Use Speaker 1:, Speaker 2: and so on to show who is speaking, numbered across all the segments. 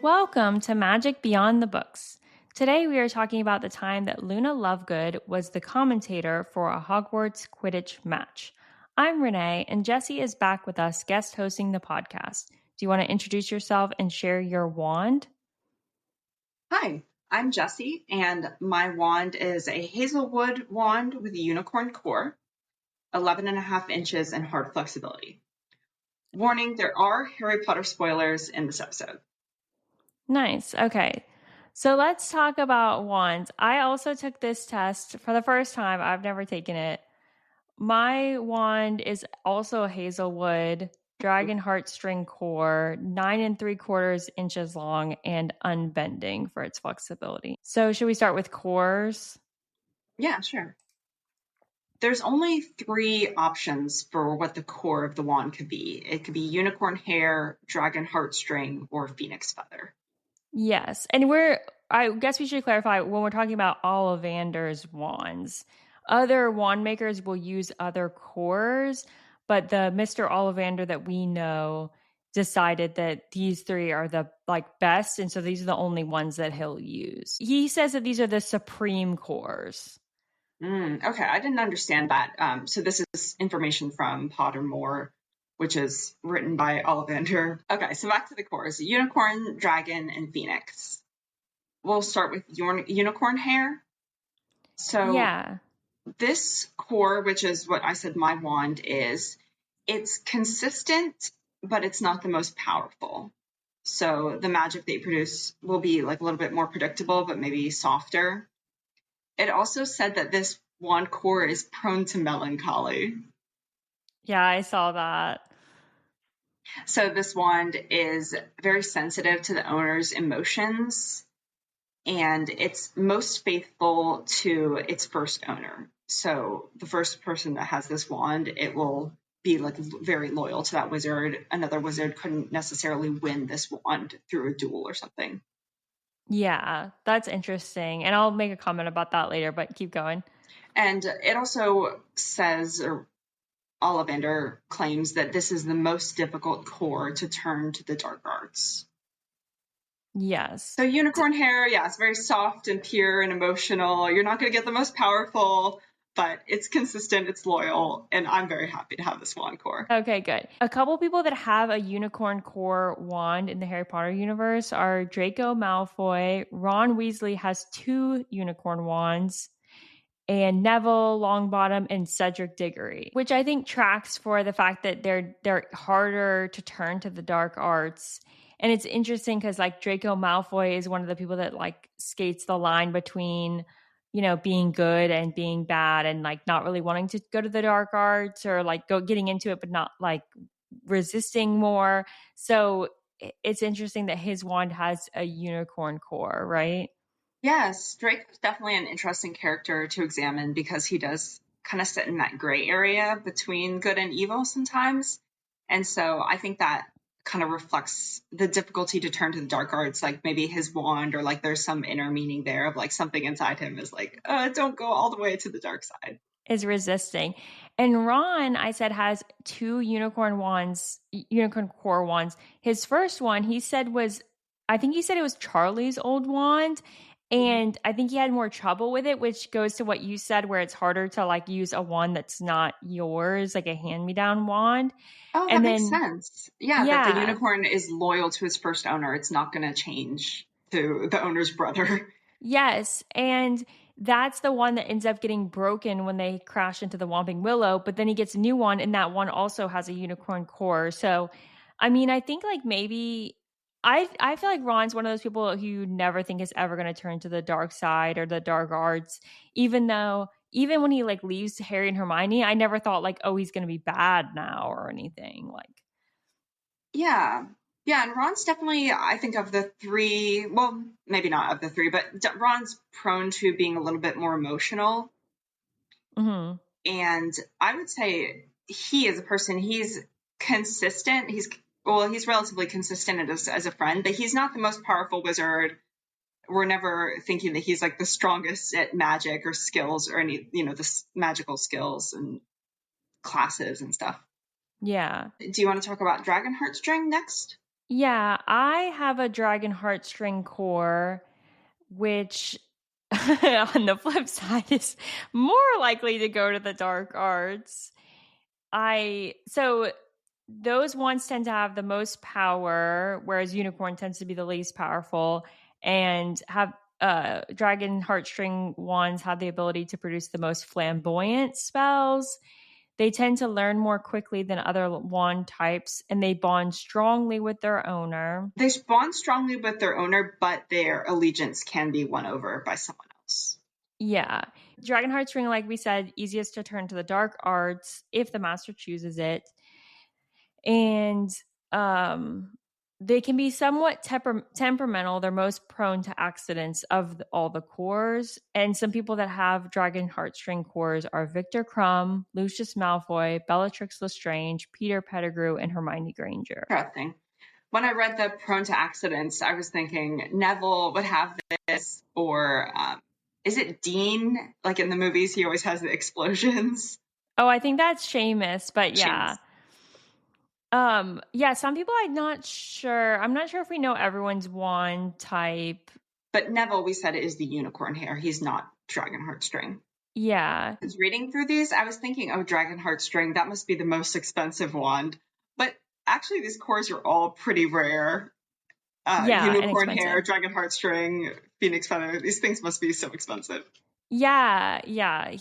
Speaker 1: Welcome to Magic Beyond the Books. Today we are talking about the time that Luna Lovegood was the commentator for a Hogwarts Quidditch match. I'm Renee, and Jessie is back with us guest hosting the podcast. Do you want to introduce yourself and share your wand?
Speaker 2: Hi, I'm Jessie, and my wand is a hazelwood wand with a unicorn core, 11.5 inches and hard flexibility. Warning, there are Harry Potter spoilers in this episode.
Speaker 1: Nice. Okay. So let's talk about wands. I also took this test for the first time. I've never taken it. My wand is also a hazelwood dragon heartstring core, 9 3/4 inches long and unbending for its flexibility. So should we start with cores?
Speaker 2: Yeah, sure. There's only 3 options for what the core of the wand could be. It could be unicorn hair, dragon heartstring, or phoenix feather.
Speaker 1: Yes. And I guess we should clarify when we're talking about Ollivander's wands. Other wand makers will use other cores, but the Mr. Ollivander that we know decided that these 3 are the best, and so these are the only ones that he'll use. He says that these are the supreme cores.
Speaker 2: Okay, I didn't understand that. So this is information from Pottermore, which is written by Ollivander. Okay, so back to the cores: unicorn, dragon, and phoenix. We'll start with unicorn hair. So
Speaker 1: yeah,
Speaker 2: this core, which is what I said my wand is, it's consistent, but it's not the most powerful. So the magic they produce will be like a little bit more predictable, but maybe softer. It also said that this wand core is prone to melancholy.
Speaker 1: Yeah, I saw that.
Speaker 2: So this wand is very sensitive to the owner's emotions, and it's most faithful to its first owner. So the first person that has this wand, it will be like very loyal to that wizard. Another wizard couldn't necessarily win this wand through a duel or something.
Speaker 1: Yeah, that's interesting. And I'll make a comment about that later, but keep going.
Speaker 2: And it also says, or Ollivander claims, that this is the most difficult core to turn to the dark arts.
Speaker 1: Yes.
Speaker 2: So unicorn hair, yeah, it's very soft and pure and emotional. You're not going to get the most powerful, but it's consistent, it's loyal, and I'm very happy to have this wand core.
Speaker 1: Okay, good. A couple people that have a unicorn core wand in the Harry Potter universe are Draco Malfoy. Ron Weasley has 2 unicorn wands, and Neville Longbottom and Cedric Diggory, which I think tracks for the fact that they're harder to turn to the dark arts. And it's interesting because Draco Malfoy is one of the people that skates the line between being good and being bad, and not really wanting to go to the dark arts, or getting into it but not resisting more. So it's interesting that his wand has a unicorn core, right?
Speaker 2: Yes, Drake is definitely an interesting character to examine because he does kind of sit in that gray area between good and evil sometimes. And so I think that kind of reflects the difficulty to turn to the dark arts, like maybe his wand, or there's some inner meaning there of something inside him is don't go all the way to the dark side.
Speaker 1: Is resisting. And Ron, I said, has 2 unicorn core wands. His first one, he said it was Charlie's old wand. And I think he had more trouble with it, which goes to what you said, where it's harder to use a wand that's not yours, like a hand-me-down wand.
Speaker 2: Oh, that makes sense. Yeah, that the unicorn is loyal to his first owner. It's not going to change to the owner's brother.
Speaker 1: Yes, and that's the one that ends up getting broken when they crash into the Whomping Willow, but then he gets a new one, and that one also has a unicorn core. So, I mean, I think maybe I feel like Ron's one of those people who you never think is ever going to turn to the dark side or the dark arts, even when he leaves Harry and Hermione, I never thought oh, he's going to be bad now or anything
Speaker 2: Yeah. Yeah, and Ron's definitely, I think, of the 3, well, maybe not of the 3, but Ron's prone to being a little bit more emotional.
Speaker 1: Mm-hmm.
Speaker 2: And I would say he, as a person, he's consistent. He's relatively consistent as a friend, but he's not the most powerful wizard. We're never thinking that he's the strongest at magic or skills or any, the magical skills and classes and stuff.
Speaker 1: Yeah.
Speaker 2: Do you want to talk about Dragon Heartstring next?
Speaker 1: Yeah, I have a dragon heartstring core, which on the flip side is more likely to go to the dark arts. So those ones tend to have the most power, whereas unicorn tends to be the least powerful, and have dragon heartstring wands have the ability to produce the most flamboyant spells. They tend to learn more quickly than other wand types, and they bond strongly with their owner.
Speaker 2: They bond strongly with their owner, but their allegiance can be won over by someone else.
Speaker 1: Yeah. Dragon heartstring, like we said, easiest to turn to the dark arts if the master chooses it. And they can be somewhat temperamental. They're most prone to accidents of all the cores. And some people that have dragon heartstring cores are Victor Crumb, Lucius Malfoy, Bellatrix Lestrange, Peter Pettigrew, and Hermione Granger.
Speaker 2: Interesting. When I read the prone to accidents, I was thinking Neville would have this, or is it Dean? Like in the movies, he always has the explosions.
Speaker 1: Oh, I think that's Seamus, but yeah.
Speaker 2: Seamus.
Speaker 1: Yeah, some people I'm not sure if we know everyone's wand type.
Speaker 2: But Neville, we said, is the unicorn hair. He's not dragon heartstring.
Speaker 1: Yeah.
Speaker 2: I was reading through these, I was thinking, oh, dragon heartstring, that must be the most expensive wand. But actually, these cores are all pretty rare. Unicorn hair, dragon heartstring, phoenix feather, these things must be so expensive.
Speaker 1: Yeah.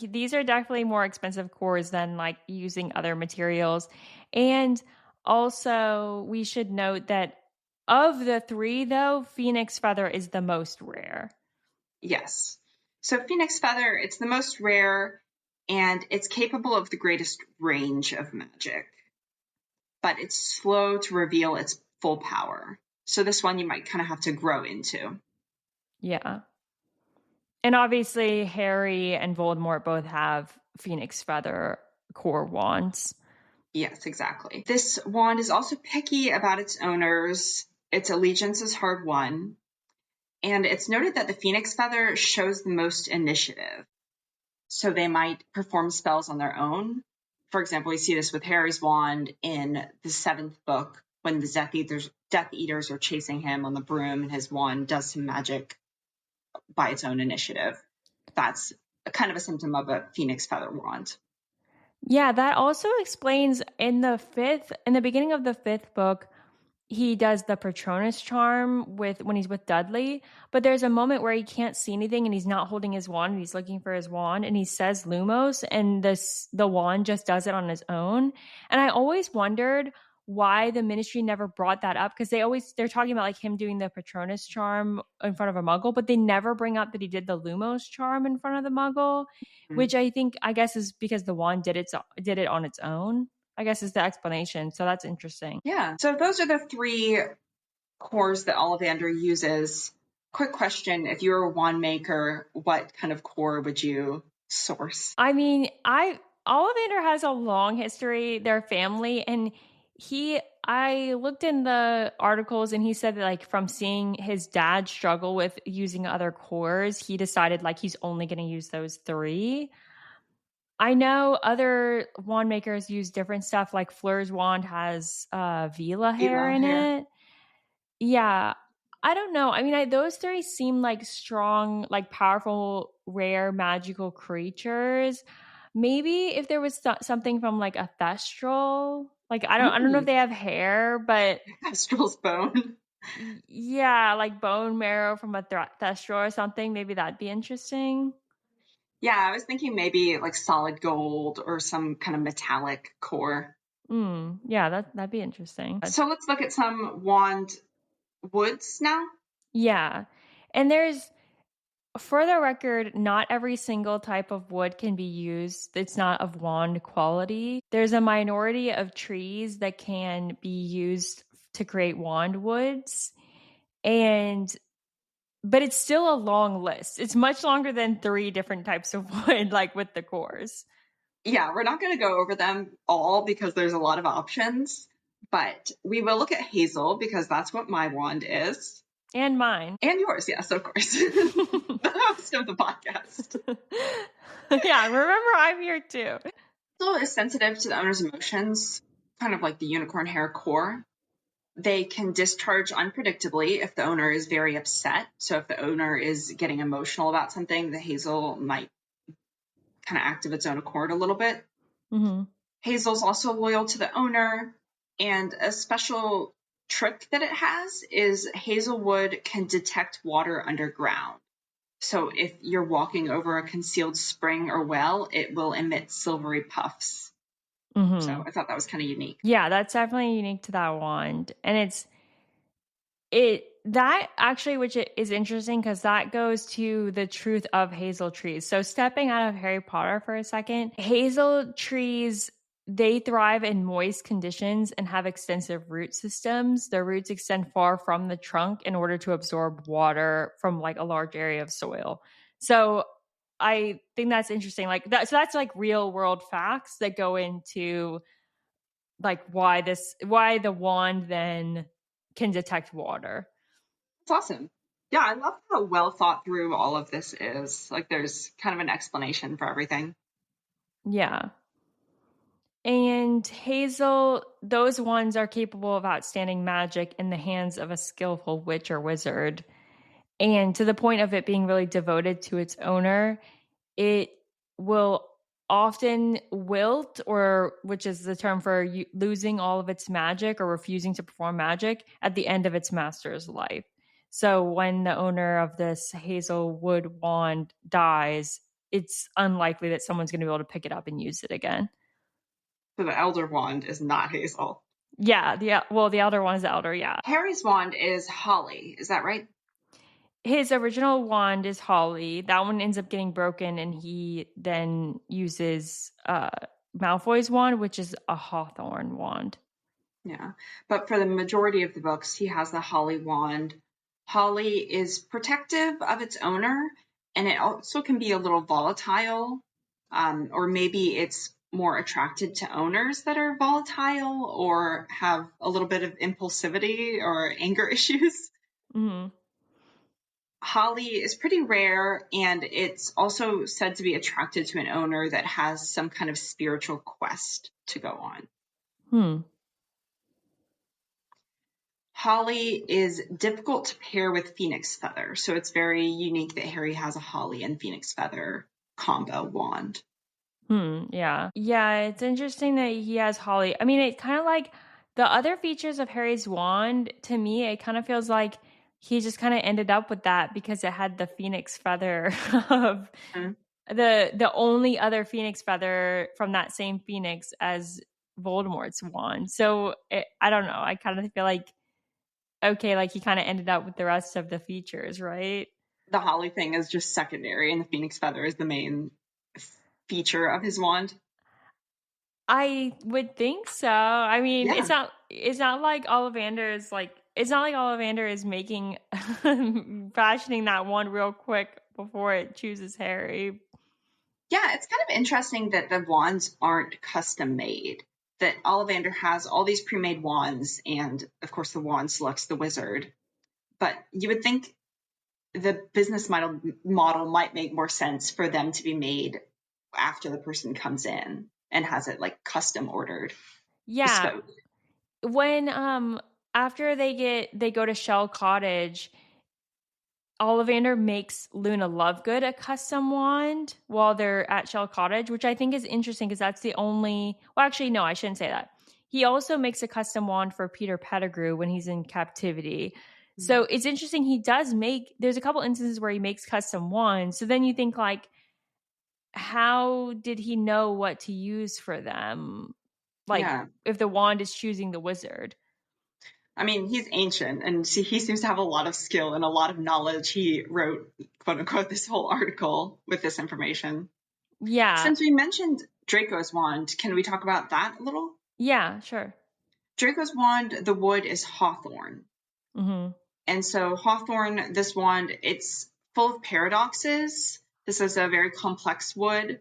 Speaker 1: These are definitely more expensive cores than like using other materials. And also, we should note that of the three, though, phoenix feather is the most rare.
Speaker 2: Yes. So phoenix feather, it's the most rare, and it's capable of the greatest range of magic. But it's slow to reveal its full power. So this one you might kind of have to grow into.
Speaker 1: Yeah. And obviously, Harry and Voldemort both have phoenix feather core wands.
Speaker 2: Yes, exactly. This wand is also picky about its owners. Its allegiance is hard won. And it's noted that the phoenix feather shows the most initiative. So they might perform spells on their own. For example, we see this with Harry's wand in the 7th book when the Death Eaters are chasing him on the broom and his wand does some magic by its own initiative. That's kind of a symptom of a phoenix feather wand.
Speaker 1: Yeah, that also explains in the beginning of the 5th book, he does the Patronus charm when he's with Dudley, but there's a moment where he can't see anything and he's not holding his wand and he's looking for his wand and he says Lumos and the wand just does it on his own. And I always wondered why the ministry never brought that up, because they're talking about like him doing the Patronus charm in front of a muggle, but they never bring up that he did the Lumos charm in front of the muggle, which I guess is because the wand did it on its own, I guess is the explanation. So that's interesting.
Speaker 2: Yeah. So those are the 3 cores that Ollivander uses. Quick question. If you were a wand maker, what kind of core would you source?
Speaker 1: I mean, Ollivander has a long history, their family, and I looked in the articles and he said that like from seeing his dad struggle with using other cores, he decided like he's only going to use those 3. I know other wand makers use different stuff, like Fleur's wand has Vela hair in it. Yeah. I don't know. I mean, those 3 seem like strong, like powerful, rare, magical creatures. Maybe if there was something from like a Thestral, like I don't know if they have hair, but
Speaker 2: Thestral's bone.
Speaker 1: Yeah, like bone marrow from a Thestral or something. Maybe that'd be interesting.
Speaker 2: Yeah, I was thinking maybe like solid gold or some kind of metallic core.
Speaker 1: Yeah, that'd be interesting.
Speaker 2: So let's look at some wand woods now.
Speaker 1: Yeah. And for the record, not every single type of wood can be used. It's not of wand quality. There's a minority of trees that can be used to create wand woods. But it's still a long list. It's much longer than 3 different types of wood, like with the cores.
Speaker 2: Yeah, we're not going to go over them all because there's a lot of options, but we will look at hazel because that's what my wand is.
Speaker 1: And mine.
Speaker 2: And yours, yes, of course. The host of the podcast.
Speaker 1: Yeah, remember I'm here too.
Speaker 2: Hazel is sensitive to the owner's emotions, kind of like the unicorn hair core. They can discharge unpredictably if the owner is very upset. So if the owner is getting emotional about something, the hazel might kind of act of its own accord a little bit.
Speaker 1: Mm-hmm.
Speaker 2: Hazel's also loyal to the owner, and a special trick that it has is hazelwood can detect water underground. So if you're walking over a concealed spring or well, it will emit silvery puffs.
Speaker 1: Mm-hmm.
Speaker 2: So I thought that was kind of unique.
Speaker 1: Yeah, that's definitely unique to that wand. And that actually, which is interesting because that goes to the truth of hazel trees. So stepping out of Harry Potter for a second, hazel trees, they thrive in moist conditions and have extensive root systems. Their roots extend far from the trunk in order to absorb water from like a large area of soil. So I think that's interesting. Like that, so that's like real world facts that go into like why the wand then can detect water.
Speaker 2: It's awesome. Yeah, I love how well thought through all of this is. Like there's kind of an explanation for everything.
Speaker 1: Yeah. And hazel, those ones are capable of outstanding magic in the hands of a skillful witch or wizard. And to the point of it being really devoted to its owner, it will often wilt, or which is the term for losing all of its magic or refusing to perform magic at the end of its master's life. So when the owner of this hazelwood wand dies, it's unlikely that someone's going to be able to pick it up and use it again.
Speaker 2: So the Elder Wand is not hazel.
Speaker 1: Yeah, the elder one is the elder, yeah.
Speaker 2: Harry's wand is holly. Is that right?
Speaker 1: His original wand is holly. That one ends up getting broken, and he then uses Malfoy's wand, which is a hawthorn wand.
Speaker 2: Yeah. But for the majority of the books, he has the holly wand. Holly is protective of its owner, and it also can be a little volatile, or maybe it's more attracted to owners that are volatile or have a little bit of impulsivity or anger issues.
Speaker 1: Mm-hmm.
Speaker 2: Holly is pretty rare, and it's also said to be attracted to an owner that has some kind of spiritual quest to go on. Holly is difficult to pair with Phoenix Feather, so it's very unique that Harry has a Holly and Phoenix Feather combo wand.
Speaker 1: Yeah. Yeah, it's interesting that he has holly. I mean, it kind of like the other features of Harry's wand, to me, it kind of feels like he just kind of ended up with that because it had the phoenix feather of the only other phoenix feather from that same phoenix as Voldemort's wand. So I don't know. I kind of feel like, okay, like he kind of ended up with the rest of the features, right?
Speaker 2: The Holly thing is just secondary, and the Phoenix Feather is the main feature of his wand.
Speaker 1: I would think so. I mean,
Speaker 2: Yeah.
Speaker 1: it's not like Ollivander is like it's not like Ollivander is making fashioning that one real quick before it chooses Harry.
Speaker 2: Yeah, it's kind of interesting that the wands aren't custom made. That Ollivander has all these pre-made wands, and of course the wand selects the wizard. But you would think the business model might make more sense for them to be made after the person comes in and has it like custom ordered.
Speaker 1: Yeah.
Speaker 2: Bespoke.
Speaker 1: When after they go to Shell Cottage, Ollivander makes Luna Lovegood a custom wand while they're at Shell Cottage, which I think is interesting because that's the only. Well, actually, no, I shouldn't say that. He also makes a custom wand for Peter Pettigrew when he's in captivity. Mm-hmm. So it's interesting. He does make. There's a couple instances where he makes custom wands. So then you think like, how did he know what to use for them? Like, if the wand is choosing the wizard.
Speaker 2: I mean, he's ancient, and he seems to have a lot of skill and a lot of knowledge. He wrote, quote unquote, this whole article with this information.
Speaker 1: Yeah.
Speaker 2: Since we mentioned Draco's wand, can we talk about that a little?
Speaker 1: Yeah, sure.
Speaker 2: Draco's wand, the wood is hawthorn.
Speaker 1: Mm-hmm.
Speaker 2: And so hawthorn, this wand, it's full of paradoxes. This is a very complex wood.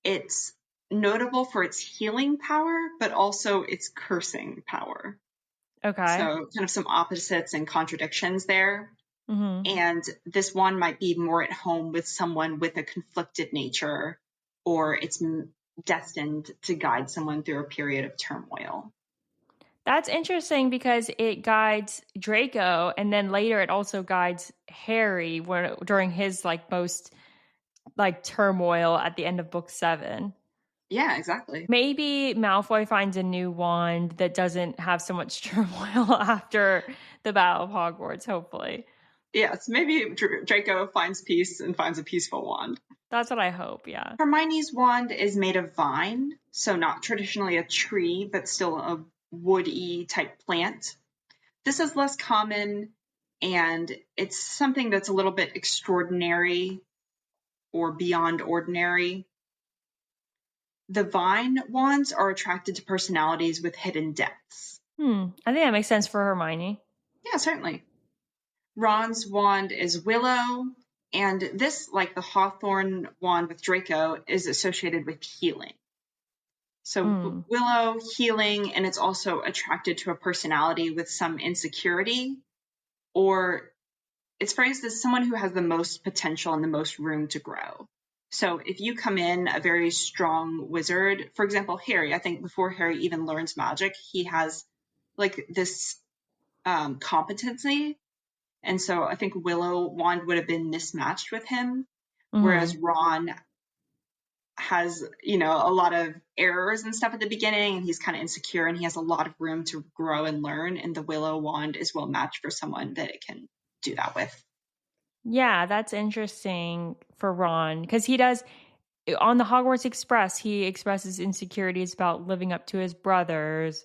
Speaker 2: It's notable for its healing power, but also its cursing power.
Speaker 1: Okay.
Speaker 2: So kind of some opposites and contradictions there.
Speaker 1: Mm-hmm.
Speaker 2: And this one might be more at home with someone with a conflicted nature, or it's destined to guide someone through a period of turmoil.
Speaker 1: That's interesting because it guides Draco, and then later it also guides Harry during his like most like turmoil at the end of book 7.
Speaker 2: Yeah, exactly.
Speaker 1: Maybe Malfoy finds a new wand that doesn't have so much turmoil after the Battle of Hogwarts, hopefully.
Speaker 2: Yes, maybe Draco finds peace and finds a peaceful wand.
Speaker 1: That's what I hope, yeah.
Speaker 2: Hermione's wand is made of vine, so not traditionally a tree, but still a woody type plant. This is less common, and it's something that's a little bit extraordinary or beyond ordinary. The vine wands are attracted to personalities with hidden depths.
Speaker 1: I think that makes sense for Hermione.
Speaker 2: Yeah, certainly. Ron's wand is willow, and this, like the hawthorn wand with Draco, is associated with healing. So willow, healing, and it's also attracted to a personality with some insecurity, or it's phrased as someone who has the most potential and the most room to grow. So if you come in a very strong wizard, for example, Harry, I think before Harry even learns magic, he has like this competency. And so I think Willow wand would have been mismatched with him, whereas Ron has, a lot of errors and stuff at the beginning, and he's kind of insecure, and he has a lot of room to grow and learn, and the Willow wand is well matched for someone that it can do that with.
Speaker 1: Yeah, that's interesting for Ron, because he does, on the Hogwarts Express, he expresses insecurities about living up to his brothers.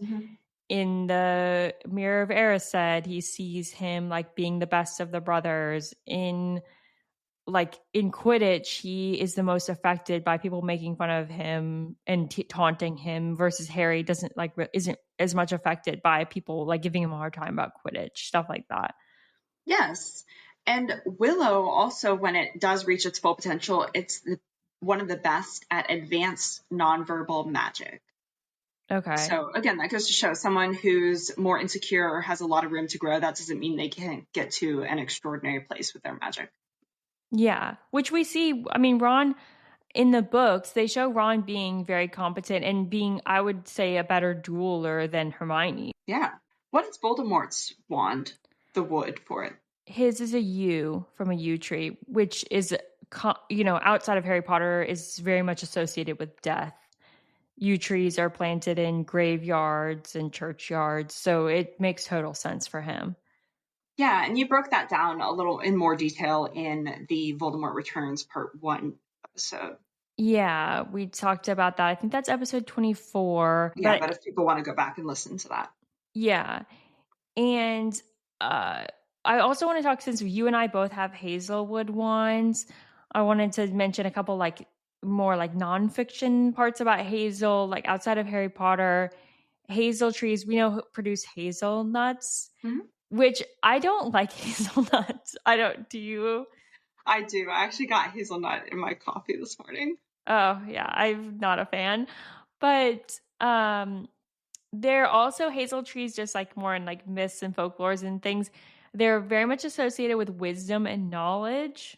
Speaker 1: In the Mirror of Erised, he sees him like being the best of the brothers. In Quidditch, he is the most affected by people making fun of him and taunting him, versus Harry isn't as much affected by people like giving him a hard time about Quidditch, stuff like that.
Speaker 2: Yes. And Willow also, when it does reach its full potential, it's one of the best at advanced nonverbal magic.
Speaker 1: Okay.
Speaker 2: So again, that goes to show someone who's more insecure or has a lot of room to grow, that doesn't mean they can't get to an extraordinary place with their magic.
Speaker 1: Yeah, which we see, I mean, Ron, in the books, they show Ron being very competent and being, I would say, a better dueler than Hermione.
Speaker 2: Yeah. What is Voldemort's wand? The wood for it.
Speaker 1: His is a yew from a yew tree, which is, outside of Harry Potter, is very much associated with death. Yew trees are planted in graveyards and churchyards, so it makes total sense for him.
Speaker 2: Yeah, and you broke that down a little in more detail in the Voldemort Returns Part 1 episode.
Speaker 1: Yeah, we talked about that. I think that's episode 24.
Speaker 2: Yeah, but if people want to go back and listen to that.
Speaker 1: Yeah. And I also want to talk, since you and I both have Hazelwood wands, I wanted to mention a couple more nonfiction parts about Hazel, like outside of Harry Potter. Hazel trees, we know, produce hazelnuts, which I don't like hazelnuts. Do you?
Speaker 2: I do. I actually got hazelnut in my coffee this morning.
Speaker 1: Oh, yeah. I'm not a fan. But they're also hazel trees, just like more in like myths and folklores and things. They're very much associated with wisdom and knowledge.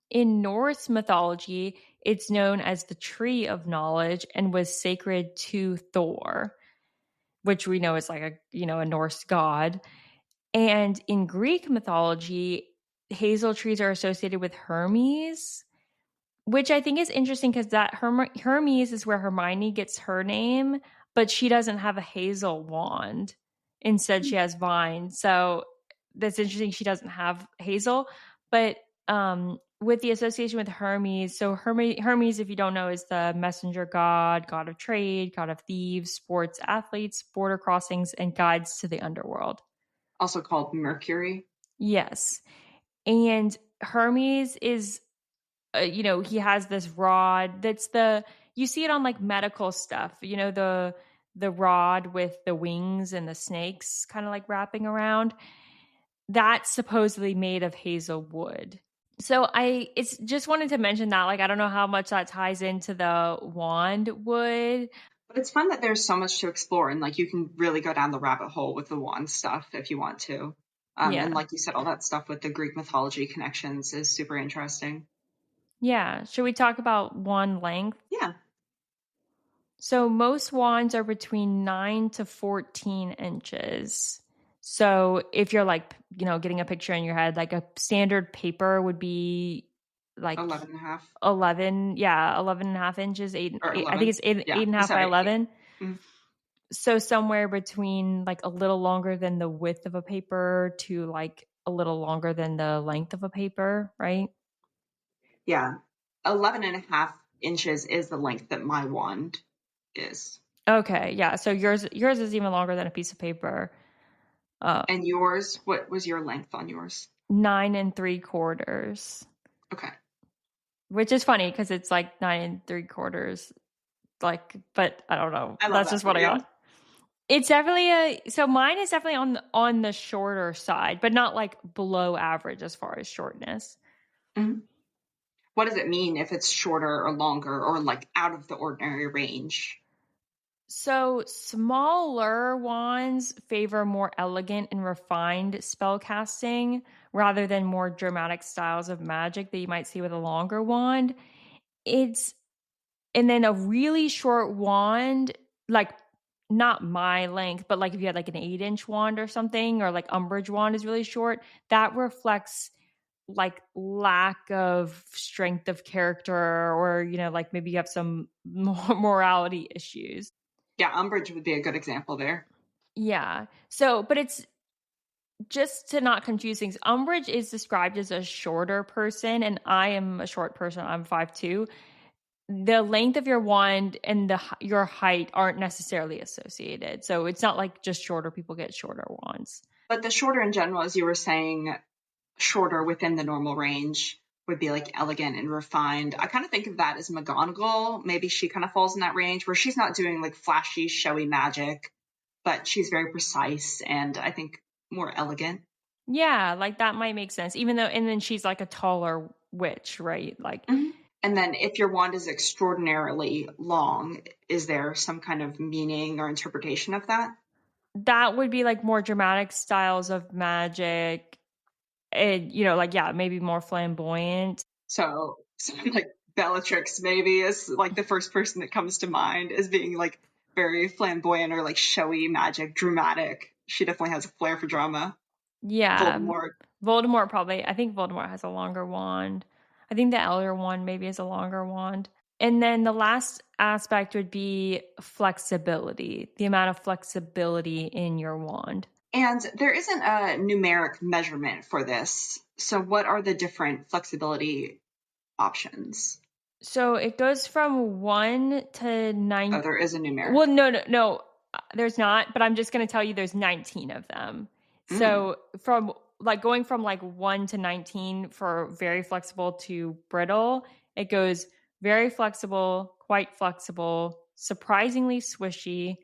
Speaker 1: In Norse mythology, it's known as the tree of knowledge and was sacred to Thor, which we know is like a Norse god. And in Greek mythology, hazel trees are associated with Hermes, which I think is interesting because that Hermes is where Hermione gets her name, but she doesn't have a hazel wand. Instead, she has vine. So that's interesting. She doesn't have hazel, but with the association with Hermes, so Hermes, if you don't know, is the messenger god, god of trade, god of thieves, sports athletes, border crossings, and guides to the underworld.
Speaker 2: Also called Mercury.
Speaker 1: Yes. And Hermes is, he has this rod that's you see it on like medical stuff, the rod with the wings and the snakes kind of like wrapping around. That's supposedly made of hazel wood. So it's just wanted to mention that, like, I don't know how much that ties into the wand wood.
Speaker 2: But it's fun that there's so much to explore, and like you can really go down the rabbit hole with the wand stuff if you want to. And like you said, all that stuff with the Greek mythology connections is super interesting.
Speaker 1: Yeah. Should we talk about wand length?
Speaker 2: Yeah.
Speaker 1: So most wands are between 9 to 14 inches. So if you're like, getting a picture in your head, like a standard paper would be like
Speaker 2: 11 and a half.
Speaker 1: 11, 11 and a half inches,
Speaker 2: Or
Speaker 1: I think
Speaker 2: 11.
Speaker 1: it's eight
Speaker 2: Yeah,
Speaker 1: and a half by
Speaker 2: sorry.
Speaker 1: 11.
Speaker 2: Mm.
Speaker 1: So somewhere between like a little longer than the width of a paper to like a little longer than the length of a paper, right?
Speaker 2: Yeah. 11 and a half inches is the length that my wand is.
Speaker 1: Okay, yeah. So yours is even longer than a piece of paper.
Speaker 2: And yours, what was your length on yours?
Speaker 1: 9 3/4.
Speaker 2: Okay.
Speaker 1: Which is funny because it's like 9 3/4. Like, but I don't know.
Speaker 2: I love
Speaker 1: That's
Speaker 2: that
Speaker 1: just
Speaker 2: for
Speaker 1: what I
Speaker 2: you.
Speaker 1: got. It's definitely so mine is definitely on the shorter side, but not like below average as far as shortness.
Speaker 2: Mm-hmm. What does it mean if it's shorter or longer or like out of the ordinary range?
Speaker 1: So smaller wands favor more elegant and refined spell casting rather than more dramatic styles of magic that you might see with a longer wand. And then a really short wand, like not my length, but like if you had like an 8-inch wand or something, or like umbrage wand is really short, that reflects like lack of strength of character, or like maybe you have some morality issues.
Speaker 2: Yeah, umbrage would be a good example there.
Speaker 1: Yeah. So, but it's just to not confuse things. Umbrage is described as a shorter person, and I am a short person. I'm 5'2". The length of your wand and your height aren't necessarily associated. So it's not like just shorter people get shorter wands.
Speaker 2: But the shorter in general, as you were saying, shorter within the normal range would be like elegant and refined. I kind of think of that as McGonagall. Maybe she kind of falls in that range where she's not doing like flashy, showy magic, but she's very precise and I think more elegant.
Speaker 1: Yeah, like that might make sense. Even though, and then she's like a taller witch, right? Like
Speaker 2: Mm-hmm. And then if your wand is extraordinarily long, is there some kind of meaning or interpretation of that?
Speaker 1: that would be like more dramatic styles of magic. And, like, yeah, maybe more flamboyant.
Speaker 2: So something like Bellatrix maybe is like the first person that comes to mind as being like very flamboyant or like showy magic, dramatic. She definitely has a flair for drama.
Speaker 1: Yeah.
Speaker 2: Voldemort.
Speaker 1: Voldemort probably. I think Voldemort has a longer wand. I think the Elder Wand maybe is a longer wand. And then the last aspect would be flexibility, the amount of flexibility in your wand.
Speaker 2: And there isn't a numeric measurement for this. So what are the different flexibility options?
Speaker 1: So it goes from 1 to 9.
Speaker 2: Oh, there is a numeric.
Speaker 1: Well, no, there's not. But I'm just going to tell you there's 19 of them. So from like going from like 1 to 19 for very flexible to brittle, it goes very flexible, quite flexible, surprisingly swishy,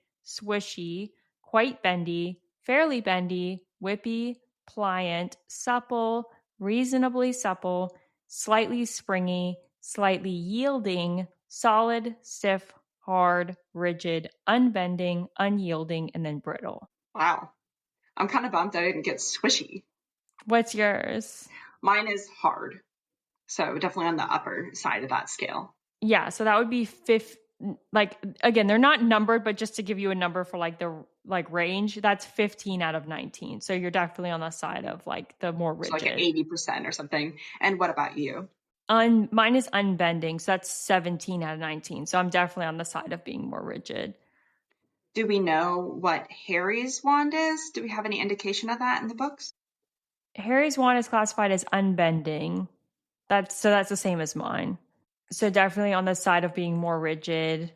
Speaker 1: quite bendy, fairly bendy, whippy, pliant, supple, reasonably supple, slightly springy, slightly yielding, solid, stiff, hard, rigid, unbending, unyielding, and then brittle.
Speaker 2: Wow. I'm kind of bummed I didn't get swishy.
Speaker 1: What's yours?
Speaker 2: Mine is hard. So definitely on the upper side of that scale.
Speaker 1: Yeah, so that would be like, again, they're not numbered, but just to give you a number for like the like range, that's 15 out of 19. So you're definitely on the side of like the more rigid.
Speaker 2: So like 80% or something. And what about you?
Speaker 1: Mine is unbending, so that's 17 out of 19. So I'm definitely on the side of being more rigid.
Speaker 2: Do we know what Harry's wand is? Do we have any indication of that in the books?
Speaker 1: Harry's wand is classified as unbending. That's the same as mine. So definitely on the side of being more rigid.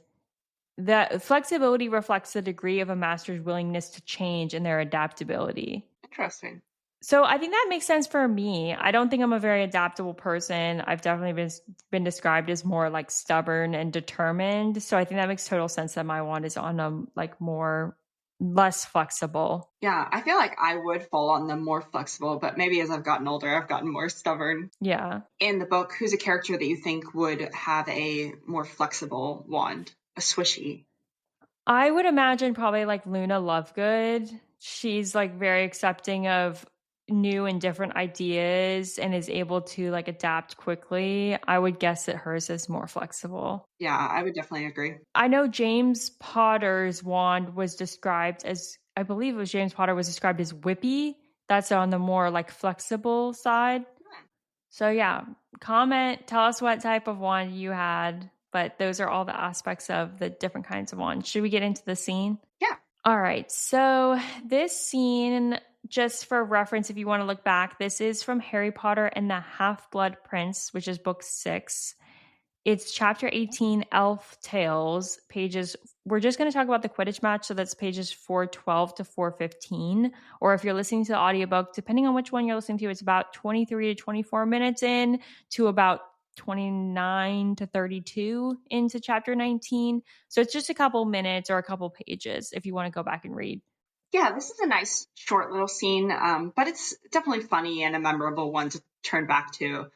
Speaker 1: The flexibility reflects the degree of a master's willingness to change and their adaptability.
Speaker 2: Interesting.
Speaker 1: So I think that makes sense for me. I don't think I'm a very adaptable person. I've definitely been described as more like stubborn and determined. So I think that makes total sense that my wand is on a like less flexible.
Speaker 2: Yeah, I feel like I would fall on the more flexible, but maybe as I've gotten older, I've gotten more stubborn.
Speaker 1: Yeah.
Speaker 2: In the book, who's a character that you think would have a more flexible wand, a swishy?
Speaker 1: I would imagine probably like Luna Lovegood. She's like very accepting of new and different ideas and is able to like adapt quickly, I would guess that hers is more flexible.
Speaker 2: Yeah, I would definitely agree.
Speaker 1: I know James Potter's wand was described as, I believe it was James Potter was described as whippy. That's on the more like flexible side. So yeah, comment, tell us what type of wand you had, but those are all the aspects of the different kinds of wands. Should we get into the scene?
Speaker 2: Yeah.
Speaker 1: All right. So this scene, just for reference, if you want to look back, this is from Harry Potter and the Half-Blood Prince, which is book 6. It's chapter 18, Elf Tales, pages. We're just going to talk about the Quidditch match. So that's pages 412 to 415. Or if you're listening to the audiobook, depending on which one you're listening to, it's about 23 to 24 minutes in to about 29 to 32 into chapter 19. So it's just a couple minutes or a couple pages if you want to go back and read.
Speaker 2: Yeah, this is a nice short little scene, but it's definitely funny and a memorable one to turn back to.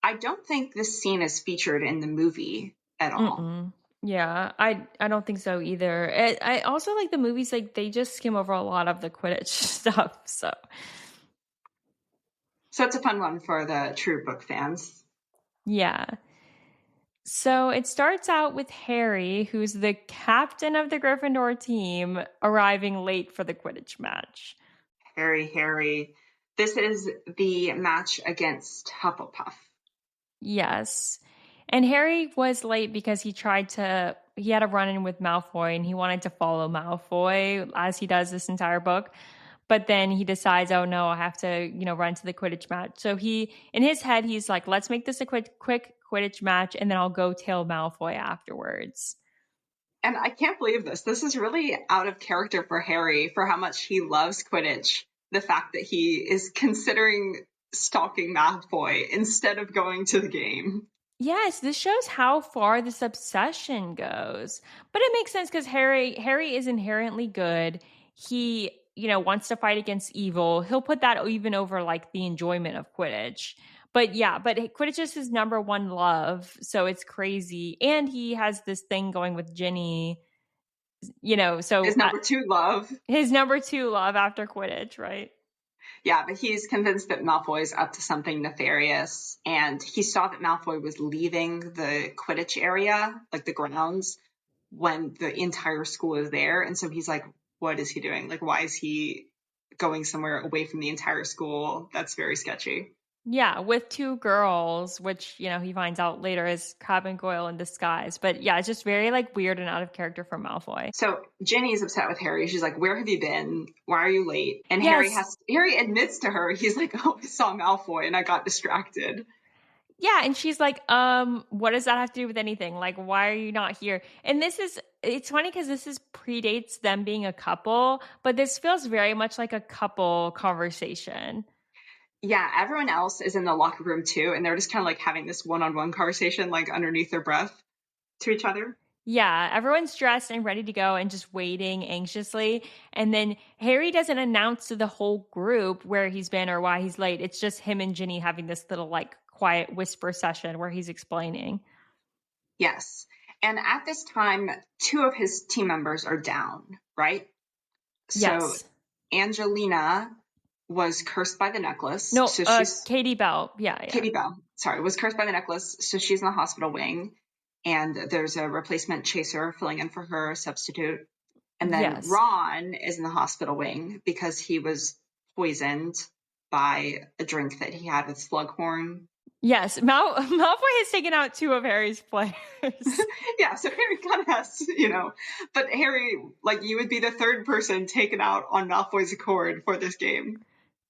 Speaker 2: I don't think this scene is featured in the movie at all.
Speaker 1: Mm-mm. Yeah, I don't think so either. I also like the movies, like they just skim over a lot of the Quidditch stuff. So
Speaker 2: it's a fun one for the true book fans.
Speaker 1: yeah. So it starts out with Harry, who's the captain of the Gryffindor team, arriving late for the Quidditch match.
Speaker 2: Harry. This is the match against Hufflepuff.
Speaker 1: Yes. And Harry was late because he had a run-in with Malfoy and he wanted to follow Malfoy as he does this entire book. But then he decides, oh no, I have to, run to the Quidditch match. So in his head, he's like, let's make this a quick Quidditch match and then I'll go tail Malfoy afterwards.
Speaker 2: And I can't believe this. This is really out of character for Harry for how much he loves Quidditch. The fact that he is considering stalking Malfoy instead of going to the game.
Speaker 1: Yes, this shows how far this obsession goes. But it makes sense because Harry is inherently good. He, wants to fight against evil. He'll put that even over like the enjoyment of Quidditch. But Quidditch is his number one love, so it's crazy. And he has this thing going with Ginny, so
Speaker 2: his number 2 love.
Speaker 1: His number 2 love after Quidditch, right?
Speaker 2: Yeah, but he's convinced that Malfoy's up to something nefarious, and he saw that Malfoy was leaving the Quidditch area, like the grounds, when the entire school is there, and so he's like, what is he doing? Like, why is he going somewhere away from the entire school? That's very sketchy.
Speaker 1: Yeah, with 2 girls, which, he finds out later is Crabbe and Goyle in disguise. But yeah, it's just very like weird and out of character for Malfoy.
Speaker 2: So Ginny's upset with Harry. She's like, where have you been? Why are you late? And yes. Harry admits to her, he's like, oh, I saw Malfoy and I got distracted.
Speaker 1: Yeah, and she's like, what does that have to do with anything? Like, why are you not here? And it's funny because this predates them being a couple, but this feels very much like a couple conversation.
Speaker 2: Yeah, everyone else is in the locker room too, and they're just kind of like having this one-on-one conversation, like underneath their breath to each other.
Speaker 1: Yeah, everyone's dressed and ready to go and just waiting anxiously. And then Harry doesn't announce to the whole group where he's been or why he's late. It's just him and Ginny having this little like quiet whisper session where he's explaining.
Speaker 2: Yes. And at this time, 2 of his team members are down, right?
Speaker 1: Yes.
Speaker 2: So Angelina was cursed by the necklace.
Speaker 1: No, so she's Katie Bell. Yeah.
Speaker 2: Katie Bell, sorry, was cursed by the necklace. So she's in the hospital wing. And there's a replacement chaser filling in for her, substitute. And then Ron is in the hospital wing because he was poisoned by a drink that he had with Slughorn.
Speaker 1: Yes, Malfoy has taken out 2 of Harry's players.
Speaker 2: Yeah, so Harry kind of has, but Harry, like, you would be the 3rd person taken out on Malfoy's accord for this game.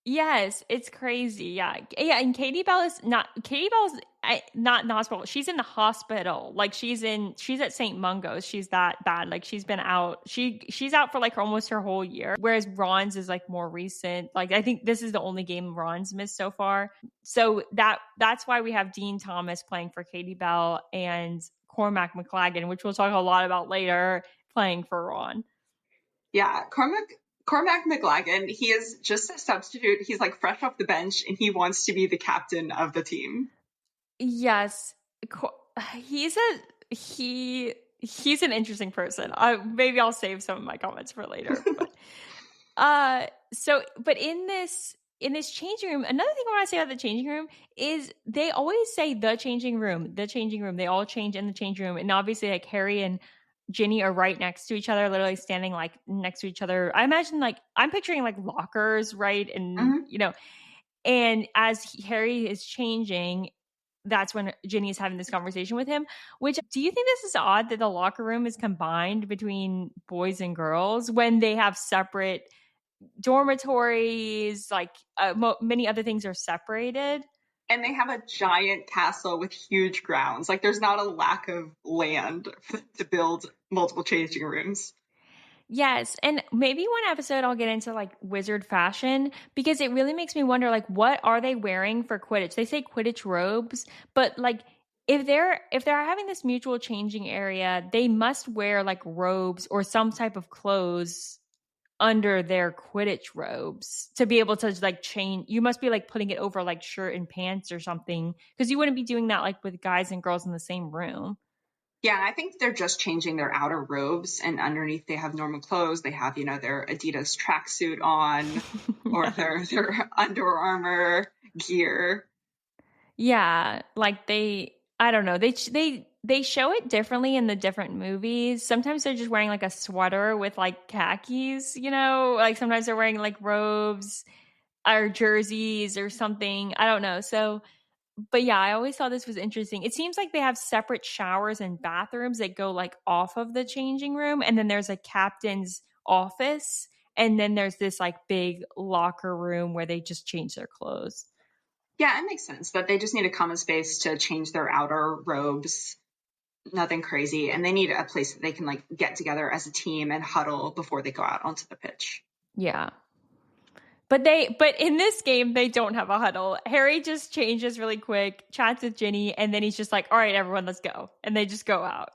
Speaker 1: Yes, it's crazy. Yeah, and Katie Bell is not in the hospital. She's in the hospital. Like she's at St. Mungo's. She's that bad. Like she's been out. She's out for like almost her whole year. Whereas Ron's is like more recent. Like I think this is the only game Ron's missed so far. So that's why we have Dean Thomas playing for Katie Bell and Cormac McLaggen, which we'll talk a lot about later, playing for Ron.
Speaker 2: Yeah, Cormac McLaggen, he is just a substitute. He's like fresh off the bench and he wants to be the captain of the team.
Speaker 1: Yes. He's an interesting person. Maybe I'll save some of my comments for later. But in this in this changing room, another thing I want to say about the changing room is they always say the changing room, the changing room. They all change in the changing room. And obviously, like Harry and Ginny are right next to each other, literally standing like next to each other. I imagine like I'm picturing like lockers, right? And, and as Harry is changing, that's when Ginny is having this conversation with him. Which, do you think this is odd that the locker room is combined between boys and girls when they have separate dormitories, like many other things are separated?
Speaker 2: And they have a giant castle with huge grounds. Like there's not a lack of land to build multiple changing rooms.
Speaker 1: Yes, and maybe one episode I'll get into like wizard fashion because it really makes me wonder like what are they wearing for Quidditch? They say Quidditch robes, but like if they're having this mutual changing area, they must wear like robes or some type of clothes under their Quidditch robes to be able to like change. You must be like putting it over like shirt and pants or something because you wouldn't be doing that like with guys and girls in the same room.
Speaker 2: Yeah, I think they're just changing their outer robes, and underneath they have normal clothes. They have, their Adidas tracksuit on, or their Under Armour gear.
Speaker 1: Yeah, like I don't know. They show it differently in the different movies. Sometimes they're just wearing like a sweater with like khakis, like sometimes they're wearing like robes or jerseys or something. I don't know. So, but yeah, I always thought this was interesting. It seems like they have separate showers and bathrooms that go like off of the changing room, and then there's a captain's office, and then there's this like big locker room where they just change their clothes.
Speaker 2: Yeah, it makes sense that they just need a common space to change their outer robes. Nothing crazy. And they need a place that they can like get together as a team and huddle before they go out onto the pitch.
Speaker 1: Yeah. But in this game, they don't have a huddle. Harry just changes really quick, chats with Ginny, and then he's just like, all right, everyone, let's go. And they just go out.